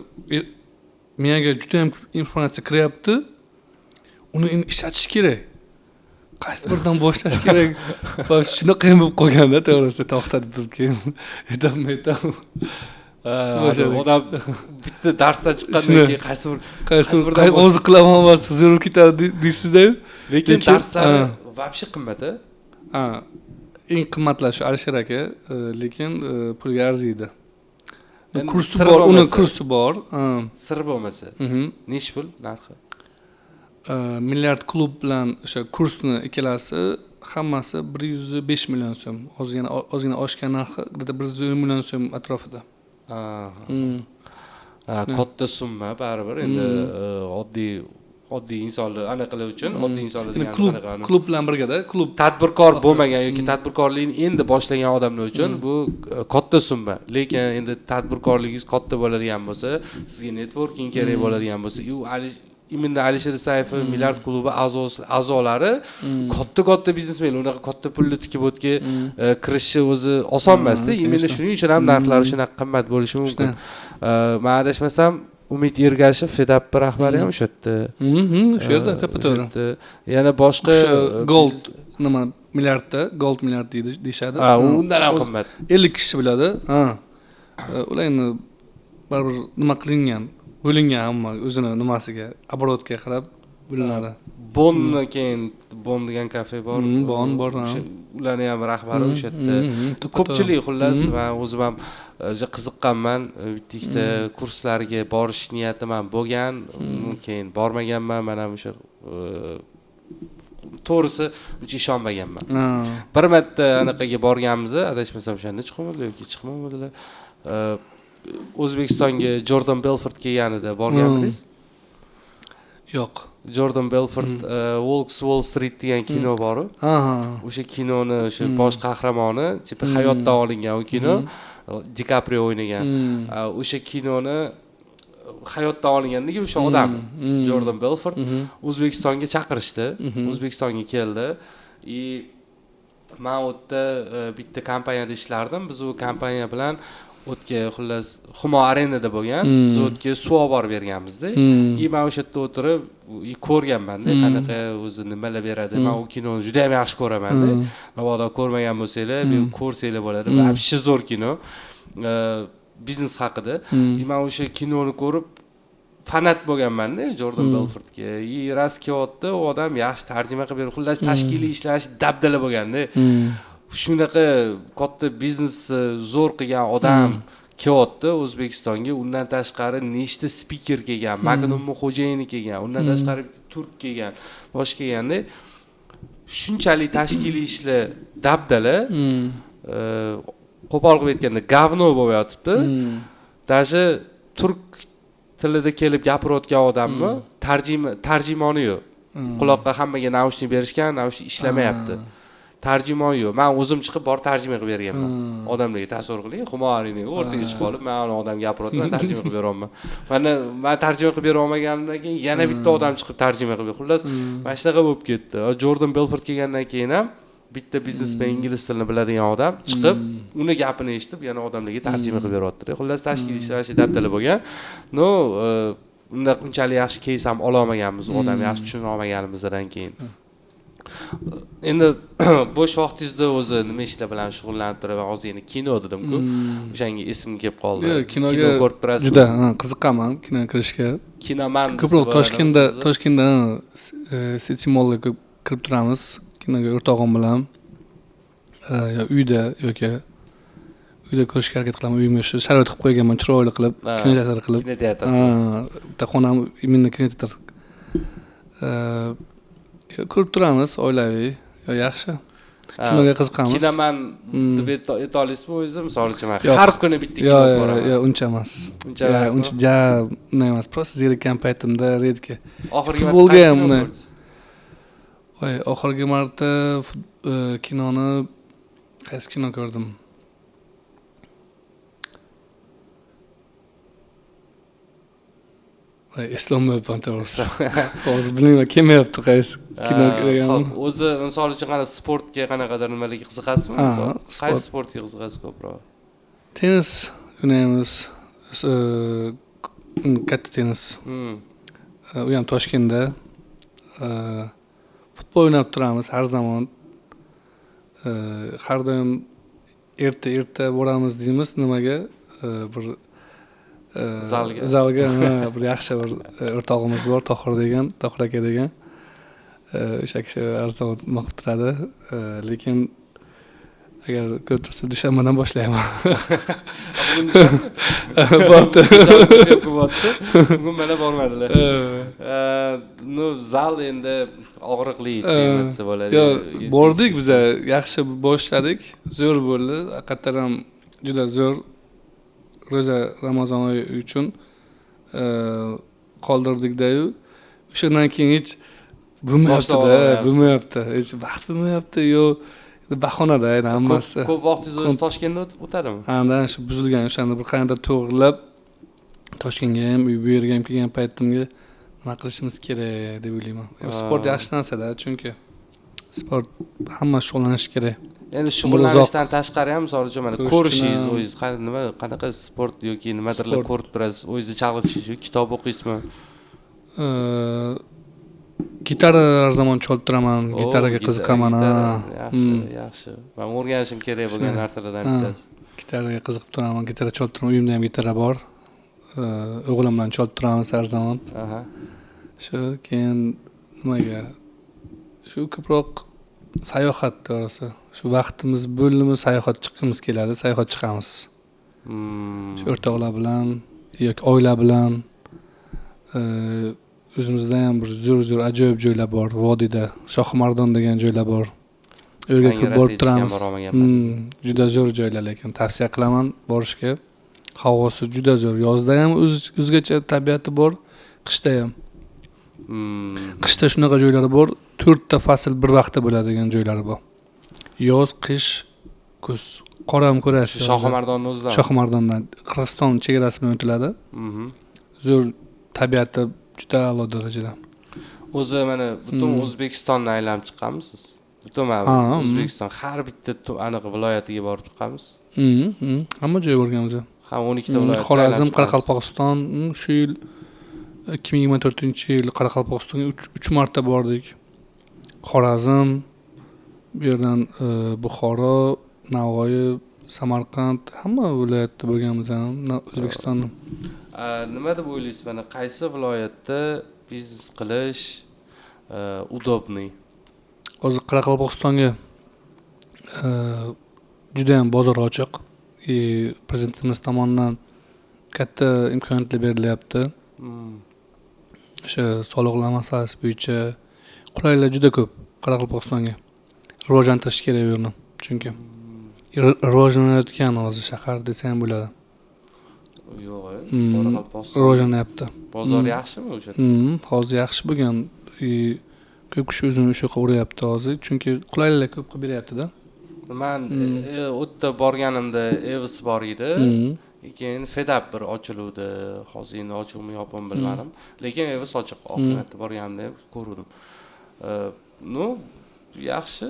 menga juda ham informatsiya kiryapti. Uni endi ishlatish kerak. Qaysi biridan boshlash kerak? Shunaqa ham bo'lib qolganda to'g'risi to'xtatib turib keyin aytaman. Odam bitta darsdan chiqqandan keyin qaysi bir o'zi qilaman va zerib ketadi deysizda. Lekin darslari вообще qimmat. Eng qimmatlari shu Alisher aka, lekin pulga arziydi. Kursi bor, uni kursi bor. Sir bo'lmasa. Nech pul narxi? Milliard klub bilan o'sha kursni ikkalasi hammasi 105 million so'm. Ozgina oshgan narxi 120 million so'm atrofida. Katta summa baribir. Endi oddiy insonlar anaqilar uchun oddiy insonlar degan klub bilan birgada, klub tadbirkor bo'lmagan yoki tadbirkorlikni endi boshlagan odamlar uchun bu katta summa. Lekin endi tadbirkorligingiz katta bo'ladigan bo'lsa, sizga networking kerak bo'ladigan bo'lsa, именно Alisher Isayev milliard klubi a'zolari katta biznesmenlar, unaqa katta pulni tikib o'tga kirishi o'zi oson emasda. Именно shuning uchun ham narxlari shunaqa qimmat bo'lishi mumkin. Men adashmasam, Umid Ergashev FEDAP rahbari ham o'sha yerda. O'sha yerda to'g'ri. Yana boshqa Gold nima milliardda, Gold milliard deyshadi. Undan ham qimmat. 50 kishi biladi. Ular endi baribir nima qilingan, bo'lingan hamma o'zini nimasiga, оборотga qarab bo'linadi. Bonni keyin Bon degan kafe bor. Bor. Ularning ham rahbari o'sha yerda. Ko'pchilik xullas, men o'zim ham qiziqqanman. Bitta ikkita kurslarga borish niyatim ham bo'lgan, keyin bormaganman. Men ham o'sha to'g'risi uncha ishonmaganman. Bir marta anaqaga borganmiz, adashmasam o'shanda chiqmadi yoki chiqmadilar. O'zbekistonga Jordan Belfort kelganida borganmidingiz? Yo'q. Jordan Belfort Wolves Wall Street degan kino bor. O'sha kinoni o'sha bosh qahramoni, tipi hayotdan olingan u kino. DiCaprio o'ynagan. O'sha kinoni hayotdan olingandagi o'sha odam Jordan Belfort O'zbekistonga chaqirishdi. O'zbekistonga keldi. Men o'tda bitta kompaniyada ishlardim. Biz u kompaniya bilan o'tga xullas Humo Arenada bo'lgan. Biz o'tga suv olib berganmizda. Men o'sha yerda o'tirib ko'rganman-da, qanaqa o'zi nimalar beradi. Men u kinoni juda ham yaxshi ko'raman-da. Mabodo ko'rmagan bo'lsanglar, bu ko'rsanglar bo'ladi. Вообще zo'r kino. Biznes haqida. Men o'sha kinoni ko'rib fanat bo'lganman-da Jordan Belfortga. Ras kelyapti, u odam yaxshi tarjima qilib beradi. Xullas tashkiliy ishlash dabdala bo'lganda. Shunaqa katta biznes zo'r qilgan odam kelyapti O'zbekistonga. Undan tashqari nechta speaker kelgan, Magnum xo'jayini kelgan, undan tashqari turk kelgan, boshqa kelganda shunchalik tashkiliy ishlar dabdala, qo'pol qilib aytganda gavno bo'layotibdi. Даже turk tilida kelib gapirayotgan odamni tarjimoni yo'q. Quloqqa hammaga naushnik berishgan, naushnik ishlamayapti. Tarjimon yo'q. Men o'zim chiqib bor tarjima qilib berganman. Odamlarga tasavvur qiling, Xumorini o'rtaga chiqib olib, men odam gapiryapman, tarjima qilib beryapman. Men tarjima qilib bera olmaganimdan keyin yana bitta odam chiqib tarjima qilib berdi. Xullas, mana shunaqa bo'lib ketdi. Jordan Belfort kelgandan keyin ham bitta biznesmen ingliz tilini biladigan odam chiqib, uni gapini eshitib, yana odamlarga tarjima qilib beryapti. Xullas, tashkil ishlashi dabdala bo'lgan. unda unchalik yaxshi keys ham ololmaganmiz, odam yaxshi tushuna olmaganimizdan keyin. Endi bo'sh vaqtingizda o'zi nima ishlar bilan shug'ullanib turib, hozir endi kino dedim-ku, o'shanga esimga kelib qoldi. Kino ko'rib turasizmi? Juda qiziqaman kinoga kirishga. Kinoman Ko'proq Toshkentda City Mallga kirib turamiz, kinoga o'rtog'im bilan. Yo uyda yoki uyda ko'rishga harakat qilaman. Uyimga shu sharoit qilib qo'yganman, chiroyli qilib, kinoteatr qilib. Kinoteatr. Bitta xonam imенно kinoteatr. Ko'rib turamiz oilaviy. Yaxshi. Kinoga qiziqamiz. Kinoman deb aytolasizmi o'zingiz? Misol uchun har kuni bitta kino ko'raman. Yo'q, uncha emas. Uncha emas. Просто zerikkan paytimda redki. Futbolga ham uni. Oxirgi marta kinoni qaysi kino ko'rdim? Eslolmayapman to'g'risi. Hozir bilmayman, kelmayapti qaysi kino ko'rganim. Xo'p, o'zi misol uchun qana sportga qanaqadir nimalarga qiziqasizmi? Qaysi sportga qiziqasiz ko'proq? Tennis o'ynaymiz. Katta tennis. U ham Toshkentda. Futbol o'ynab turamiz har zamon. Har doim erta boramiz deymiz nimaga? Bir zalga bir yaxshi bir o'rtog'imiz bor, Tohir aka degan. O'sha kishi har zaman nima qilib turadi, lekin agar ko'p tursa dushanbadan boshlayman. Bordi. Bugun mana bormadilar. Zal endi og'riqli desa bo'ladi. Bordik biz, yaxshi boshladik, zo'r bo'ldi. Haqiqatan ham juda zo'r. Ro'za Ramazon oyi uchun qoldirdik-da-yu. O'shandan keyin hech bo'lmayapti. Hech vaqt bo'lmayapti, yo'q. Bahonada hammasi. Ko'p vaqtingiz o'zi Toshkentda o'tadimi? Ha, shu buzilgan, o'shani bir qanday to'g'rilab Toshkentga ham, bu yerga ham kelgan paytimga nima qilishimiz kerak deb o'ylayman. Sport yaxshi narsa-da, chunki sport hamma shug'ullanish kerak. Endi shug'ullanishdan tashqari ham misol uchun mana ko'rishingiz, o'zingiz qanaqa sport yoki nimadirlar ko'rib turasiz, o'zingizni chalg'itishingiz, kitob o'qiysizmi? Gitara har zaman chalib turaman, gitaraga qiziqaman. Yaxshi. Men o'rganishim kerak bo'lgan narsalardan bittasi. Gitaraga qiziqib turaman, gitara chalib turaman. Uyimda ham gitara bor. O'g'lim bilan chalib turamiz har zaman. Shu keyin nimaga? Shu ko'proq sayohat to'g'risi. Shu vaqtimiz bo'ldimi, sayohat chiqimiz keladi, sayohat chiqamiz. Shu o'rtoqlar bilan yoki oila bilan o'zimizda ham bir zo'r ajoyib joylar bor, vodiyda, Shohimardon degan joylar bor. U yerga kirib borib turamiz. Juda zo'r joylar, lekin tavsiya qilaman borishga. Havosi juda zo'r. Yozda ham o'zgacha tabiati bor, qishda ham. Qishda shunaqa joylari bor, 4 ta fasl bir vaqtda bo'ladigan joylari bor. Yoz, qish, kuz. Qora ham ko'rasiz. Shohimardonni o'zidan. Shohimardondan Qirg'iziston chegarasi bilan o'tiladi. Zo'r tabiati juda a'lo darajada. O'zi mana butun O'zbekistonni aylanib chiqqanmisiz? Butun O'zbekiston har bitta aniq viloyatiga borib chiqqanmiz. Hamma joyga borganmiz. Ham 12 ta viloyatga. Xorazm, Qoraqalpog'iston, shu yil 2024-yil Qoraqalpog'istonga 3 marta bordik. Xorazm, bu yerdan Buxoro, Navoiy, Samarqand, hamma viloyatda bo'lganmiz ham O'zbekistonning. Nima deb o'ylaysiz, mana qaysi viloyatda biznes qilish udobniy? Hozir Qoraqalpog'istonga juda ham bozor ochiq. Prezidentimiz tomonidan katta imkoniyatlar berilyapti. O'sha soliqlar masalasi bo'yicha qulayliklar juda ko'p Qoraqalpog'istonga. Rivojlantirish kerak u yerni. Chunki rivojlanayotgan hozir shahar desa ham bo'ladi. Yo'q, Qoraqalpog'iston rivojlanyapti. Bozor yaxshimi o'sha? Hozir yaxshi bo'lgan. Ko'p kishi o'zini o'sha yoqqa uryapti hozir, chunki qulayliklar ko'p qilib beryapti-da. Men u yerda borganimda Evis bor edi. Keyin Fedap bir ochiluvdi. Hozir endi ochuvmi yo'qmi bilmadim. Lekin Evis ochiq. Oqibatda borganimda ko'rdim. Yaxshi.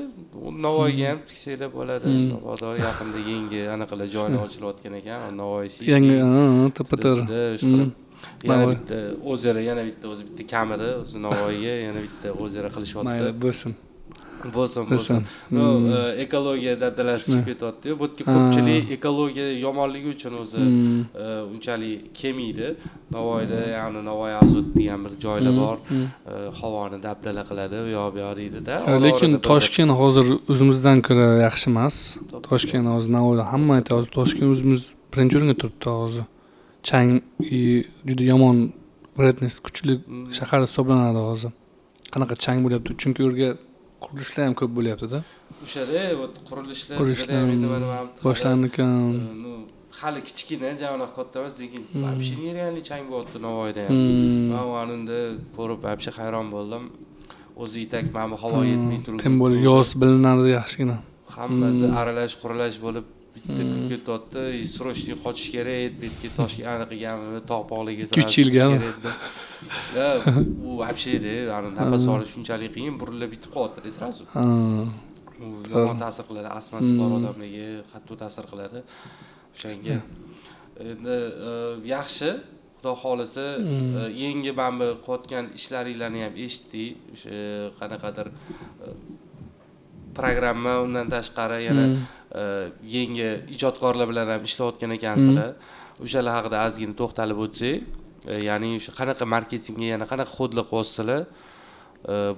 Navoiyga ham tiksanglar bo'ladi. Bozor yaqinda yangi anaqalar joylar ochilayotgan ekan. Navoiy City. Yangi, tepatar. yana Navoiy. bitta ozera, yana bitta o'zi bitta kamida o'zi Navoiyga yana bitta ozera qilishyapti. Mayli bo'lsin. Bo'lsin. No, ekologiya dabdalasi chiqib ketyapti-yu. Bu yerga ko'pchilik ekologiya yomonligi uchun o'zi unchalik kelmaydi. Navoiyda, ya'ni Navoiy azot degan bir joylar bor. Havoni dabdala qiladi, u yoq bu yoq deydi-da. Lekin Toshkent hozir o'zimizdan ko'ra yaxshi emas. Toshkent hozir Navoiyda hamma aytadi, hozir Toshkent o'zimiz birinchi o'ringa turibdi hozir. Chang juda yomon, vredность kuchli shahar hisoblanadi hozir. Qanaqa chang bo'lyapti? Chunki o'rga qurilishlar ham ko'p bo'lyapti-da. O'shada qurilishlar ham endi mana boshlandikan. Hali kichkina, javonoq katta emas, lekin вообще нереальный chang bo'lyapti Navoiyda ham. Men o'shanda ko'rib вообще hayron bo'ldim. O'zi itak mana bu havo yetmay turib. Tim bo'lib yoz bilinadi yaxshigina. Hammasi aralash quralash bo'lib bitta kirib ketyapti. Срочно qochish kerak, betga tosh aniqganmi, tog' bog'ligiga u вообще edi, ani nafas olish shunchalik qiyin, burilib bitib qolyapti sразу. U yomon ta'sir qiladi, asmasi bor odamlarga qattiq ta'sir qiladi. O'shanga endi yaxshi, xudo xolisa, yangi mana qilayotgan ishlaringlarni ham eshitdik. O'sha qanaqadir programma, undan tashqari yana yangi ijodkorlar bilan ham ishlayotgan ekansizlar. O'shalar haqida ozgina to'xtalib o'tsak, ya'ni o'sha qanaqa marketingga yana qanaqa xodlik qilyapsizlar?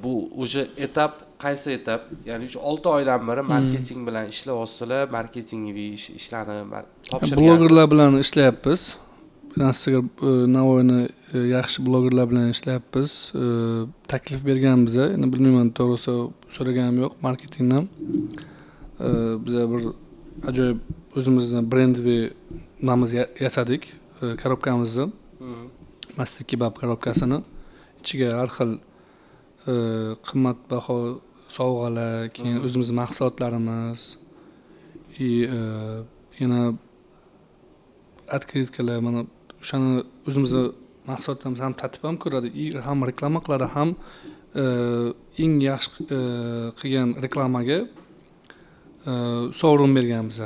Bu o'sha etap qaysi etap? Ya'ni o'sha 6 oydan beri marketing bilan ishlayapsizlar, marketingiy ishlarni topshirgansiz. Blogerlar bilan ishlayapmiz. Instagram Navoiyni yaxshi blogerlar bilan ishlayapmiz. Taklif berganmiz. Endi bilmayman, to'g'risi so'raganim yo'q marketingdan. Biz bir ajoyib o'zimizni brendli namiz yasadik, korobkamizni. Mastik kebab korobkasini. Ichiga har xil qimmatbaho sovg'alar, keyin o'zimiz mahsulotlarimiz, yana открыткаlar, mana o'shani o'zimizni mahsulotlarimizni ham tatib ham ko'radi, ham reklama qiladi, ham eng yaxshi qilgan reklamaga sovrin berganmiz.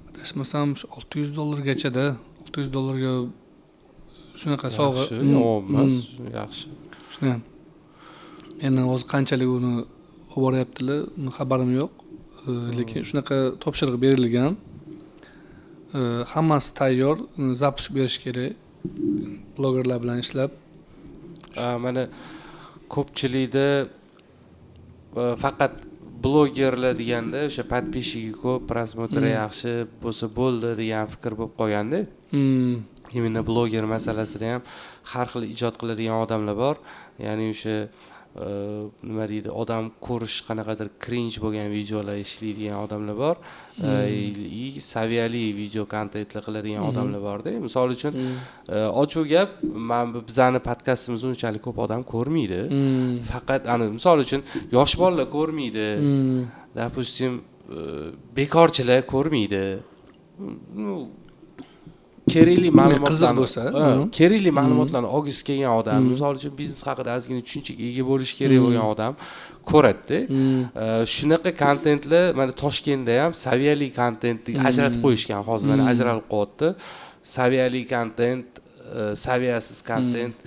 Adashmasam $600gacha-da, $600ga shunaqa sovg'a. Yaxshi. Shuni ham. Endi hozir qanchalik uni olib boryaptilar, uni xabarim yo'q. Lekin shunaqa topshiriq berilgan. Hammasi tayyor, zapus berish kerak. Blogerlar bilan ishlab. Mana ko'pchilikda faqat blogerlar deganda o'sha подписчиги ko'p, prosmotri yaxshi bo'lsa bo'ldi degan fikr bo'lib qolganda. Именно bloger masalasida ham har xil ijod qiladigan odamlar bor. Ya'ni o'sha nima deydi, odam ko'rish qanaqadir cringe bo'lgan videolar ishlaydigan odamlar bor. Saviyali video kontentlar qiladigan odamlar bor-da. Misol uchun, ochiq gap, men bizani podkastimizni unchalik ko'p odam ko'rmaydi. Faqat misol uchun yosh bolalar ko'rmaydi. Допустим, bekorchilar ko'rmaydi. Kerakli ma'lumotlarni olgisi kelgan odam, misol uchun biznes haqida ozgina tushunchaga ega bo'lish kerak bo'lgan odam ko'radi-da. Shunaqa kontentlar mana Toshkentda ham saviyali kontentni ajratib qo'yishgan. Hozir mana ajralib qo'yapti. Saviyali kontent, saviyasiz kontent,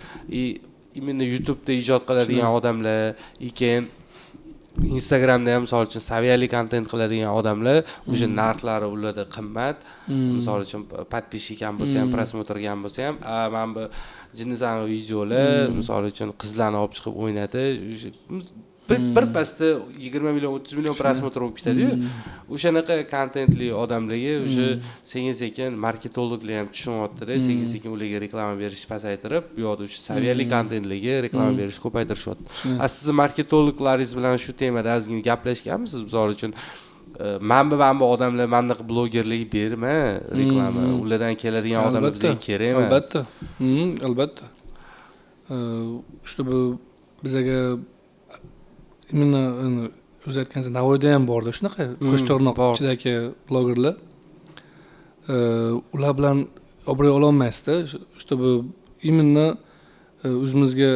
именно YouTube'da ijod qiladigan odamlar, ekan Instagramda ham misol uchun saviyali kontent qiladigan odamlar, o'sha narxlari ularda qimmat. Misol uchun подписчик ham bo'lsa ham, prosmotrga ham bo'lsa ham, mana bu jinnizam videolar, misol uchun qizlarni olib chiqib o'ynatish, bir pasda 20 million, 30 million prosmotr bo'lib ketadi-yu. O'shanaqa kontentli odamlarga o'sha sekin-sekin marketologlar ham tushunyapti-da, sekin-sekin ularga reklama berish pasaytirib, bu yoqda o'sha saviyali kontentlarga reklama berish ko'paytirishyapti. Siz marketologlaringiz bilan shu temada ozgina gaplashganmisiz? Misol uchun mana bu odamlar mana bunaqa blogerlarga berma reklama, ulardan keladigan odamlar bizga kerak emas. Albatta. Albatta. Чтобы bizga именно o'zi aytganingiz Navoiyda ham bordi shunaqa Qo'shto'rnoq ichidagi blogerlar. Ular bilan obro' ola olmaysiz-da, чтобы именно o'zimizga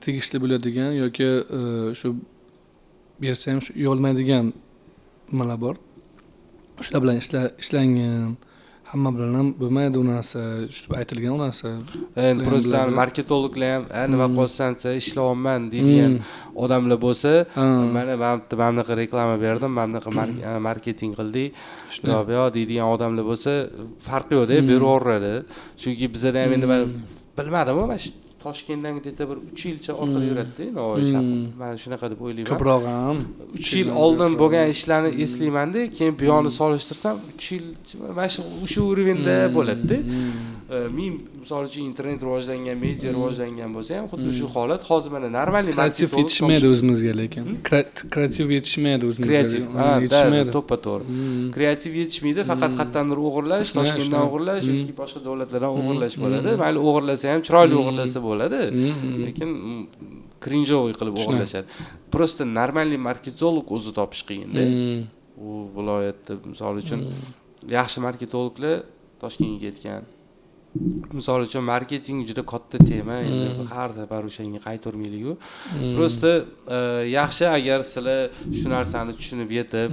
tegishli bo'ladigan yoki shu bersa ham shu uyolmaydigan nimalar bor. Shular bilan ishlangan, hamma bilan ham bo'lmaydi u narsa, shu aytilgan u narsa. endi просто biladi. marketologlar ham nima qilsansa ishlayapman deydigan odamlar bo'lsa, mana bunaqa reklama berdim, bunaqa marketing qildik, yo deydigan odamlar bo'lsa, farqi yo'qda, beraveradi. Chunki bizda ham endi men bilmadim, mana shu Toshkentdan где-то bir 3 yilcha orqada yuradi-da, Navoiy shahri. Men shunaqa deb o'ylayman. Ko'proq ham 3 yil oldin bo'lgan ishlarni eslayman-da, keyin bu yoqni solishtirsam 3 yil mana shu urovenda bo'ladi-da. Men misol uchun internet rivojlangan, media rivojlangan bo'lsa ham xuddi shu holat hozir mana normalniy kreativ yetishmaydi o'zimizga, lekin kreativ yetishmaydi o'zimizga. Kreativ, yetishmaydi. to'ppa-to'g'ri. Kreativ yetishmaydi, faqat qayerdandir o'g'irlash, Toshkentdan o'g'irlash yoki boshqa davlatlardan o'g'irlash bo'ladi. Mayli o'g'irlasa ham chiroyli o'g'irlasa bo'ladi, lekin cringe'ovoy qilib o'g'irlashadi. Просто normalniy marketolog o'zi topish qiyin-da. U viloyatda misol uchun yaxshi marketologlar Toshkentga ketgan. Misol uchun marketing juda katta tema, endi har safar o'shanga qaytarmaylik-ku. Просто yaxshi agar sizlar shu narsani tushunib yetib,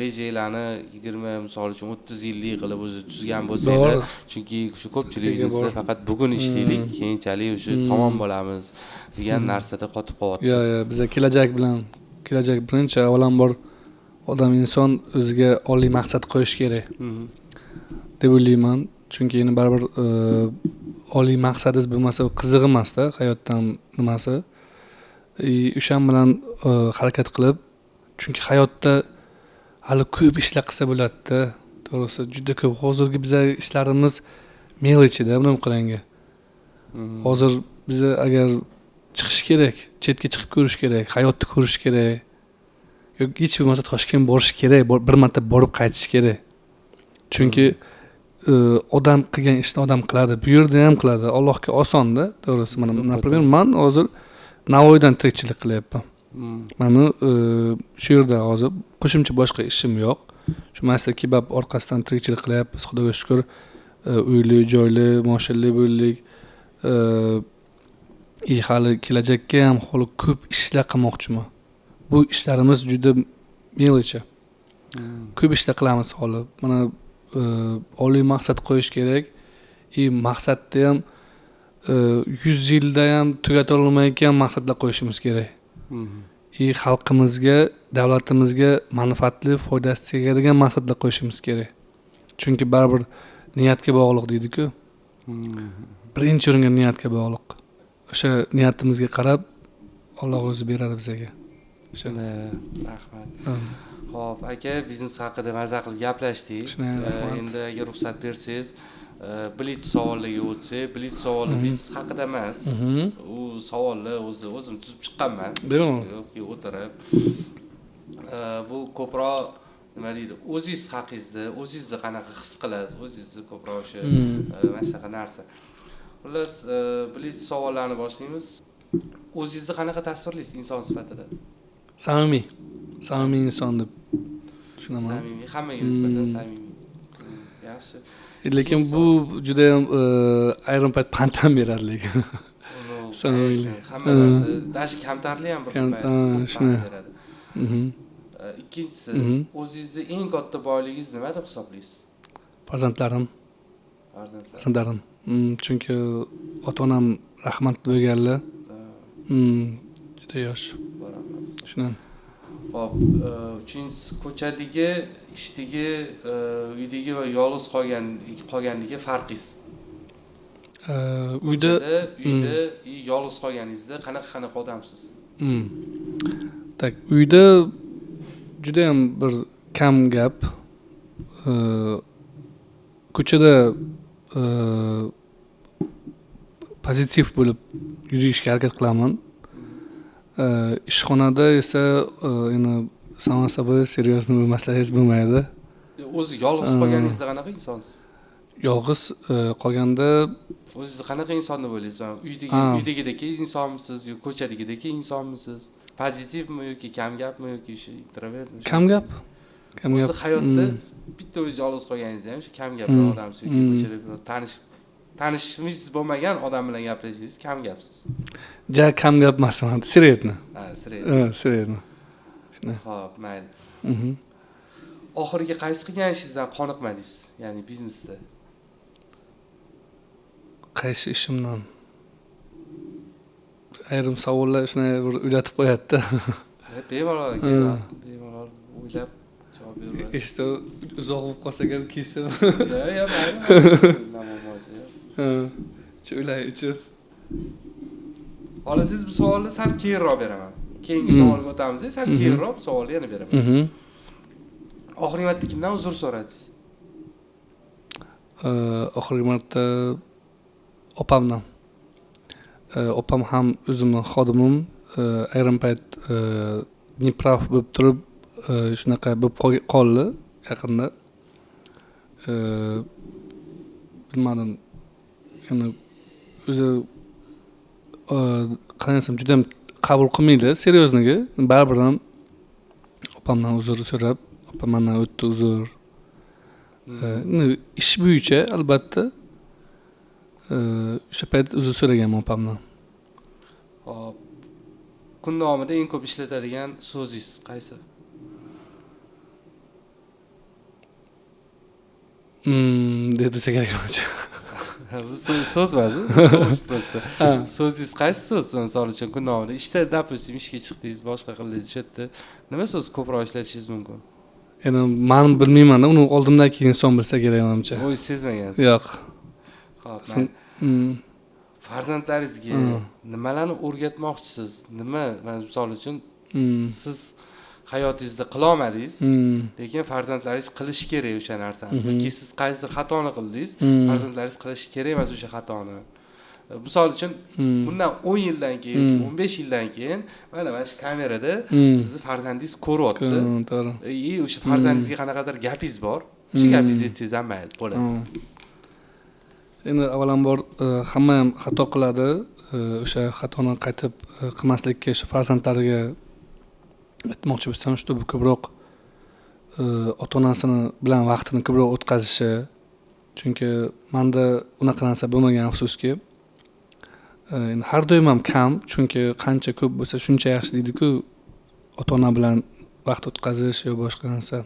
rejalarni 20 misol uchun 30 yillik qilib o'zi tuzgan bo'lsanglar, chunki shu ko'pchilik biznesda faqat bugun ishlaylik, keyinchalik o'sha tamom bo'lamiz degan narsada qotib qolyapti. Yo, biz kelajak birinchi avvalambor inson o'ziga oliy maqsad qo'yish kerak deb o'ylayman. Chunki endi baribir oliy maqsadingiz bo'lmasa qiziq emas-da hayotdan nimasi. O'shan bilan harakat qilib, chunki hayotda hali ko'p ishlar qilsa bo'ladi-da. To'g'risi, juda ko'p. Hozirgi bizning ishlarimiz melichida, buni qarang. Hozir biz agar chiqish kerak, chetga chiqib ko'rish kerak, hayotni ko'rish kerak. Yoki hech bo'lmasa Toshkent borish kerak, bir marta borib qaytish kerak. Chunki odam qilgan ishni odam qiladi, bu yerda ham qiladi. Allohga oson-da, to'g'risi. Mana, например, men hozir Navoiydan tirikchilik qilyapman. Meni shu yerda hozir qo'shimcha boshqa ishim yo'q. Shu Master Kebab orqasidan tirikchilik qilyapmiz. Xudoga shukr, uyli, joyli, moshinli bo'ldik. Hali kelajakka ham hali ko'p ishlar qilmoqchiman. Bu ishlarimiz juda melicha. Ko'p ishlar qilamiz hali. Mana oliy maqsad qo'yish kerak. Maqsadni ham 100 yilda ham tugata olmaydigan maqsadlar qo'yishimiz kerak. Xalqimizga, davlatimizga manfaatli, foydasi tegadigan maqsadlar qo'yishimiz kerak. Chunki baribir niyatga bog'liq deydi-ku. Birinchi o'ringa niyatga bog'liq. O'sha niyatimizga qarab Alloh o'zi beradi bizga. Rahmat. Xo'p, aka, biznes haqida maza qilib gaplashdik. Endi agar ruxsat bersangiz, blitz savollarga o'tsak, blitz savoli biznes haqida emas. U savollar o'zim tuzib chiqqanman. Yo'q, o'tirib. Bu ko'proq nima deydi? O'zingiz haqingizda, o'zingizni qanaqa his qilasiz? O'zingizni ko'proq o'sha mana shunaqa narsa. Xullas, blitz savollarni boshlaymiz. O'zingizni qanaqa tasvirlaysiz inson sifatida? Samimiy inson deb tushunaman. Samimiy, hammaga nisbatan samimiy. Yaxshi. Lekin bu juda ham ayrim payt pand ham beradi lekin. Samimiy. Hamma narsa, dash kamtarlik ham bir payt beradi. Ikkinchisi, o'zingizni eng katta boyligingiz nima deb hisoblaysiz? Farzandlarim. Chunki ota-onam rahmatli bo'lganlar. Juda yosh. Shunan. Hop, uchinchisi ko'chadagi, ishdagi, uydagi va yolg'iz qolganligi farqingiz. Uyda yolg'iz qolganingizda qanaqa odamsiz? Tak, uyda juda ham bir kam gap. Ko'chada pozitiv bo'lib yurishga harakat qilaman. Ishxonada esa yana samo собой серьезно bo'lmasangiz bo'lmaydi. O'zi yolg'iz qolganingizda qanaqa insonsiz? Yolg'iz qolganda o'zingizni qanaqa inson deb o'ylaysiz? Uydagidagi insonmisiz yoki ko'chadagidagi insonmisiz? Pozitivmi yoki kam gapmi yoki introvertmi? Kam gap. O'zi hayotda bitta o'zi yolg'iz qolganingizda ham shu kam gapli odamsiz yoki ko'chada bir tanishimiz bo'lmagan odam bilan gaplashingiz kam gapsiz. Kam gap emasman, серьезно. Серьезно. Серьезно. Xo'p, mayli. oxirgi qaysi qilgan ishingizdan qoniqmadingiz, ya'ni biznesda? Qaysi ishimdan? Ayrim savollar shuni bir uylatib qo'yadi-da. Bemalol aka, bemalol o'ylab javob berasiz. Işte uzoq bo'lib qolsa ham kesib. Ya, mayli. Cho'lay ichib. Hozir siz bu savolni sal keyinroq beraman. Keyingi savolga o'tamiz, sal keyinroq savolni yana beraman. Oxirgi marta kimdan uzr so'radingiz? Oxirgi marta opamdan. Opam ham o'zimning xodimim, ayrim payt neprav bo'lib turib, shunaqa bo'lib qoldi yaqinda. Bilmadim. Yani o'zi qarasam juda ham qabul qilmaydi, seryoznigi. Baribir ham opamdan uzr so'rab, opam mendan o'tdi uzr. Ish bo'yicha albatta o'sha payt uzr so'raganman opamdan. Hop. Kun davomida eng ko'p ishlatadigan so'zingiz qaysi? Deb desa kerak menimcha. Bu so'z emas, просто. So'zingiz qaysi so'z? Misol uchun kun davomida ishda, допустим, ishga chiqdingiz, boshqa qildingiz, shu yerda nima so'z ko'proq ishlatishingiz mumkin? Yana men bilmayman-da, uni oldimdan keyin inson bilsa kerak menimcha. O'zingiz sezmagansiz. Yo'q. Xo'p, farzandlaringizga nimalarni o'rgatmoqchisiz? Nima, misol uchun siz hayotingizda qila olmadingiz, lekin farzandlaringiz qilish kerak o'sha narsani. Yoki siz qaysidir xatoni qildingiz, farzandlaringiz qilish kerak emas o'sha xatoni. Misol uchun bundan 10 yildan keyin, 15 yildan keyin mana shu kamerada sizni farzandingiz ko'ryapti. To'g'ri. O'sha farzandingizga qanaqadir gapingiz bor. O'sha gapingizni aytsangiz ham mayli, bo'ladi. Endi avvalambor hamma ham xato qiladi. O'sha xatoni qaytib qilmaslikka shu farzandlariga aytmoqchi bo'lsam, shu ko'proq ota-onasini bilan vaqtini ko'proq o'tkazishi. Chunki menda unaqa narsa bo'lmagan, afsuski. Endi har doim ham kam, chunki qancha ko'p bo'lsa shuncha yaxshi deydi-ku, ota-ona bilan vaqt o'tkazish yo boshqa narsa.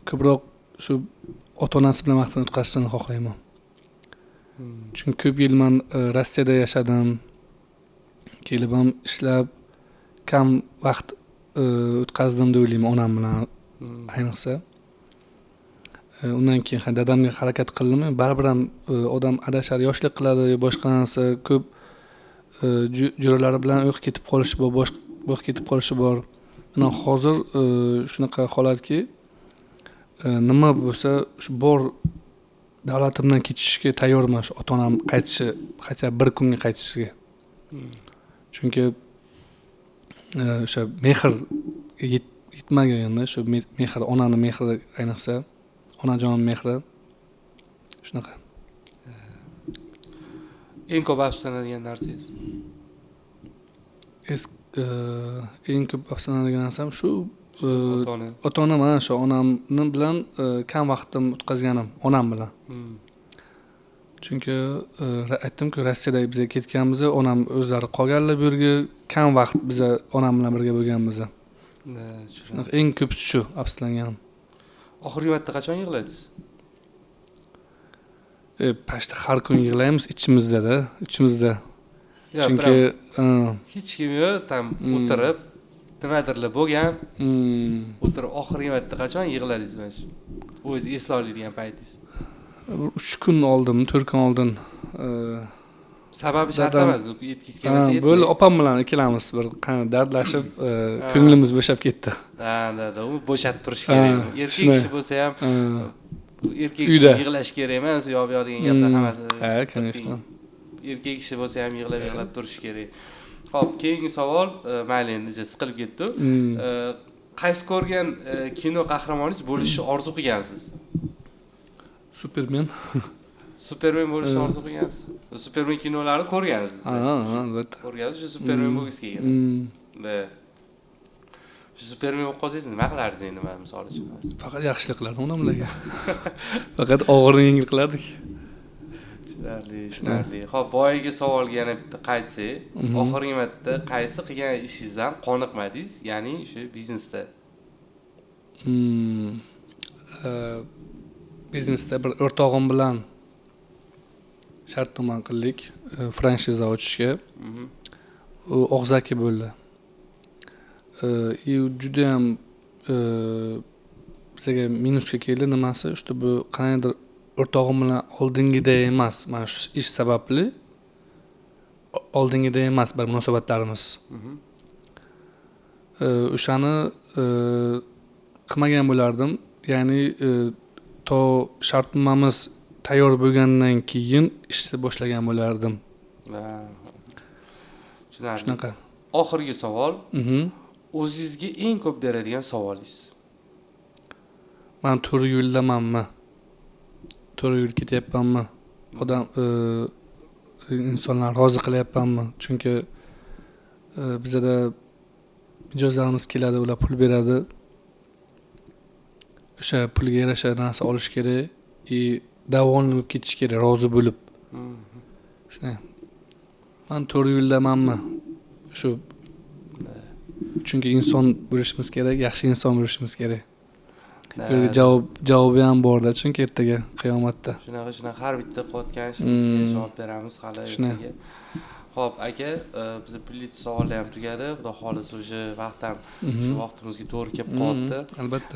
Ko'proq shu ota-onasi bilan vaqtini o'tkazishni xohlayman. Chunki ko'p yil men Rossiyada yashadim. Kelib ham ishlab kam vaqt o'tkazdim deb o'ylayman onam bilan, ayniqsa. Undan keyin dadamga harakat qildim, baribir ham odam adashadi, yoshlik qiladi, boshqa narsa ko'p jo'ralari bilan o'q ketib qolishi bor, boshqa ketib qolishi bor. Mana hozir shunaqa holatki, nima bo'lsa shu bor davlatimdan kechishga tayyorman, shu ota-onam qaytsa bir kunga qaytishiga. Chunki o'sha mehr yetmaganda, shu mehr, onani mehri, ayniqsa onajon mehri shunaqa. Eng ko'p afsuslanadigan narsangiz? Eng ko'p afsuslanadigan narsam shu ota-onam, mana shu onamni bilan kam vaqtim o'tkazganim, onam bilan. Chunki aytdim-ku, Rossiyada biz ketganmiz, onam o'zlari qolganlar bu yerga, kam vaqt biz onam bilan birga bo'lganmiz. Eng ko'p shu afsuslanganim. Oxirgi marta qachon yig'ladingiz? Pashta har kun yig'laymiz ichimizda. Chunki hech kim yo'q, tam o'tirib nimadirlar bo'lgan. O'tirib oxirgi marta qachon yig'ladingiz mana shu? O'zingiz eslay oladigan paytingiz. 3 kun oldin, 4 kun oldin. Sababi shart emas, aytgingiz kelmasa aytmang. Bo'ldi, opam bilan ikkalamiz bir qani dardlashib, ko'nglimiz bo'shab ketdi. U bo'shatib turish kerak. Erkak kishi bo'lsa ham erkak kishi yig'lash kerak emas, u yoq degan gaplar hammasi. Ha, конечно. Erkak kishi bo'lsa ham yig'lab turish kerak. Xo'p, keyingi savol, mayli endi siqilib ketdi. Qaysi ko'rgan kino qahramoningiz bo'lishni orzu qilgansiz? Superman. Superman bo'lishni orzu qilgansiz. Superman kinolarini ko'rgansiz. Albatta. Ko'rgansiz, shu Superman bo'lgisi kelgan. Shu Superman bo'lib qolsangiz nima qilardingiz endi, misol uchun? Faqat yaxshilik qilardim odamlarga. Faqat og'irni yengil qilardik. Tushunarli. Xo'p, boyagi savolga yana bitta qaytsak, oxirgi marta qaysi qilgan ishingizdan qoniqmadingiz, ya'ni shu biznesda? biznesda bir o'rtog'im bilan shartnoma qildik franshiza ochishga. U og'zaki bo'ldi. И judayam bizga minusga keldi. Nimasi? Işte bu qanaydir o'rtog'im bilan oldingiday emas. Mana shu ish sababli oldingiday emas bir munosabatlarimiz. O'shani qilmagan bo'lardim. Ya'ni to shartnomamiz tayyor bo'lgandan keyin ishni boshlagan bo'lardim. Tushunarli. Shunaqa. Oxirgi savol. O'zingizga eng ko'p beradigan savolingiz. Men to'g'ri yo'ldamanmi? To'g'ri yo'l ketyapmanmi? Odam insonlarni rozi qilyapmanmi? Chunki bizda mijozlarimiz keladi, ular pul beradi. O'sha pulga yarasha narsa olish kerak и davomli bo'lib ketish kerak, rozi bo'lib. Shunday. Men to'g'ri yo'ldamanmi? Shu chunki inson bo'lishimiz kerak, yaxshi inson bo'lishimiz kerak. Javobi ham borda, chunki ertaga qiyomatda. Shunaqa har bitta qotgan ishimizga javob beramiz hali ertaga. Xo'p, aka, biz pulli savollar ham tugadi. Xudo xolisa o'sha vaqt ham shu vaqtimizga to'g'ri kelib qoldi. Albatta.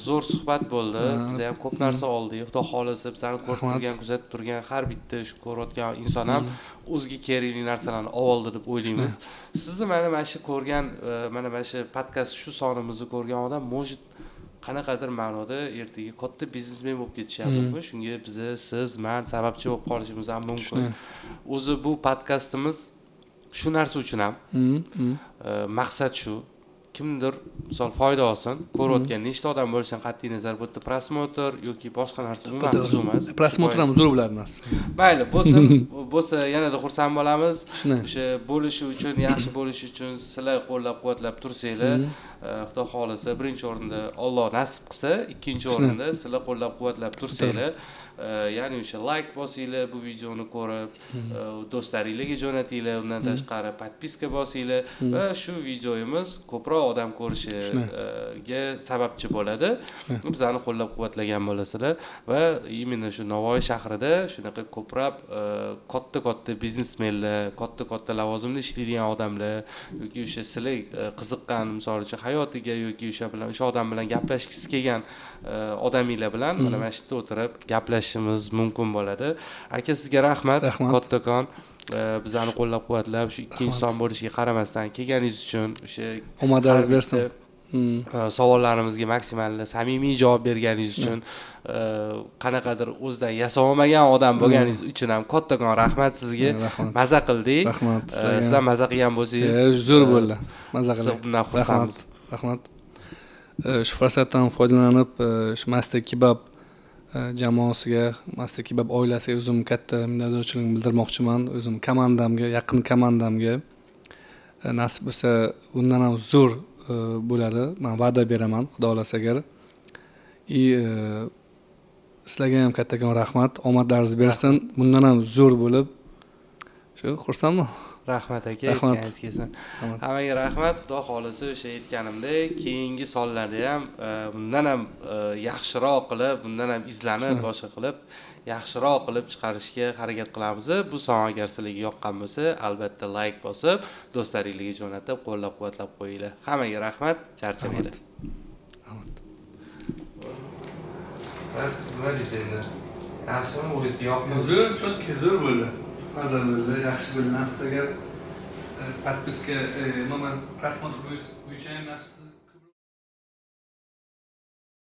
Zo'r suhbat bo'ldi. Biz ham ko'p narsa oldik. Xudo xolisa bizlarni ko'rib turgan, kuzatib turgan har bitta shu ko'rayotgan inson ham o'ziga kerakli narsalarni oldi deb o'ylaymiz. Sizni mana shu ko'rgan, mana shu podkast shu sonimizni ko'rgan odam может qanaqadir ma'noda ertaga katta biznesmen bo'lib ketishi ham mumkin. Shunga biz, siz, men sababchi bo'lib qolishimiz ham mumkin. O'zi bu podkastimiz shu narsa uchun ham maqsad shu. Kimdir misol foyda olsin, ko'rayotgan nechta odam bo'lishidan qat'iy nazar bu yerda prosmotr yoki boshqa narsa umuman qiziq emas. Prosmotr ham zo'r bo'ladi narsa. Mayli, bo'lsa yanada xursand bo'lamiz. O'sha bo'lishi uchun, yaxshi bo'lishi uchun sizlar qo'llab-quvvatlab tursanglar, Xudo xolisa birinchi o'rinda Alloh nasib qilsa, ikkinchi o'rinda sizlar qo'llab-quvvatlab tursanglar, ya'ni o'sha like bosinglar, bu videoni ko'rib, do'stlaringizga jo'natinglar, undan tashqari podpiska bosinglar va shu videomiz ko'proq odam ko'rishiga sababchi bo'ladi. Bizlarni qo'llab-quvvatlagan bo'lasizlar va именно shu Navoiy shahrida shunaqa ko'plab katta biznesmenlar, katta lavozimda ishlaydigan odamlar yoki o'sha sizlar qiziqqan, misol uchun hayotiga yoki o'sha odam bilan gaplashgisi kelgan odaminglar bilan mana shu yerda o'tirib gaplashishimiz mumkin bo'ladi. Aka, sizga rahmat. Kattakon bizlarni qo'llab-quvvatlab shu ikkinchi son bo'lishiga qaramasdan kelganingiz uchun, o'sha omadingiz bersin. Savollarimizga maksimal samimiy javob berganingiz uchun, qanaqadir o'zidan yasolmagan odam bo'lganingiz uchun ham kattakon rahmat sizga. Maza qildik. Rahmat. Siz ham maza qilgan bo'lsangiz, zo'r bo'ldi. Maza qildik. Biz bundan xursandmiz. Rahmat. Shu fursatdan foydalanib, shu Master Kebab jamoasiga, Master Kebab oilasiga o'zim katta minnatdorchilik bildirmoqchiman. O'zim komandamga, yaqin komandamga nasib bo'lsa, undan ham zo'r bo'ladi. Men va'da beraman, Xudo xolasa agar. Sizlarga ham kattakon rahmat. Omadlaringiz bersin. Bundan ham zo'r bo'lib, shu xursandman. Rahmat aka, aytganingiz kelsin. Hammaga rahmat. Xudo xolisa o'sha aytganimdek, keyingi sonlarda ham bundan ham yaxshiroq qilib, bundan ham izlanib, boshqa qilib, yaxshiroq qilib chiqarishga harakat qilamiz. Bu son agar sizlarga yoqqan bo'lsa, albatta like bosib, do'stlaringizga jo'natib, qo'llab-quvvatlab qo'yinglar. Hammaga rahmat, charchamanglar. Rahmat. Nima deysizlar? Yaxshimi, o'zingizga yoqdimi? Zo'r bo'ldi. Maza bo'ldi, yaxshi bo'ldi. Agar podpiska, prasmotr bo'yicha ham yaxshi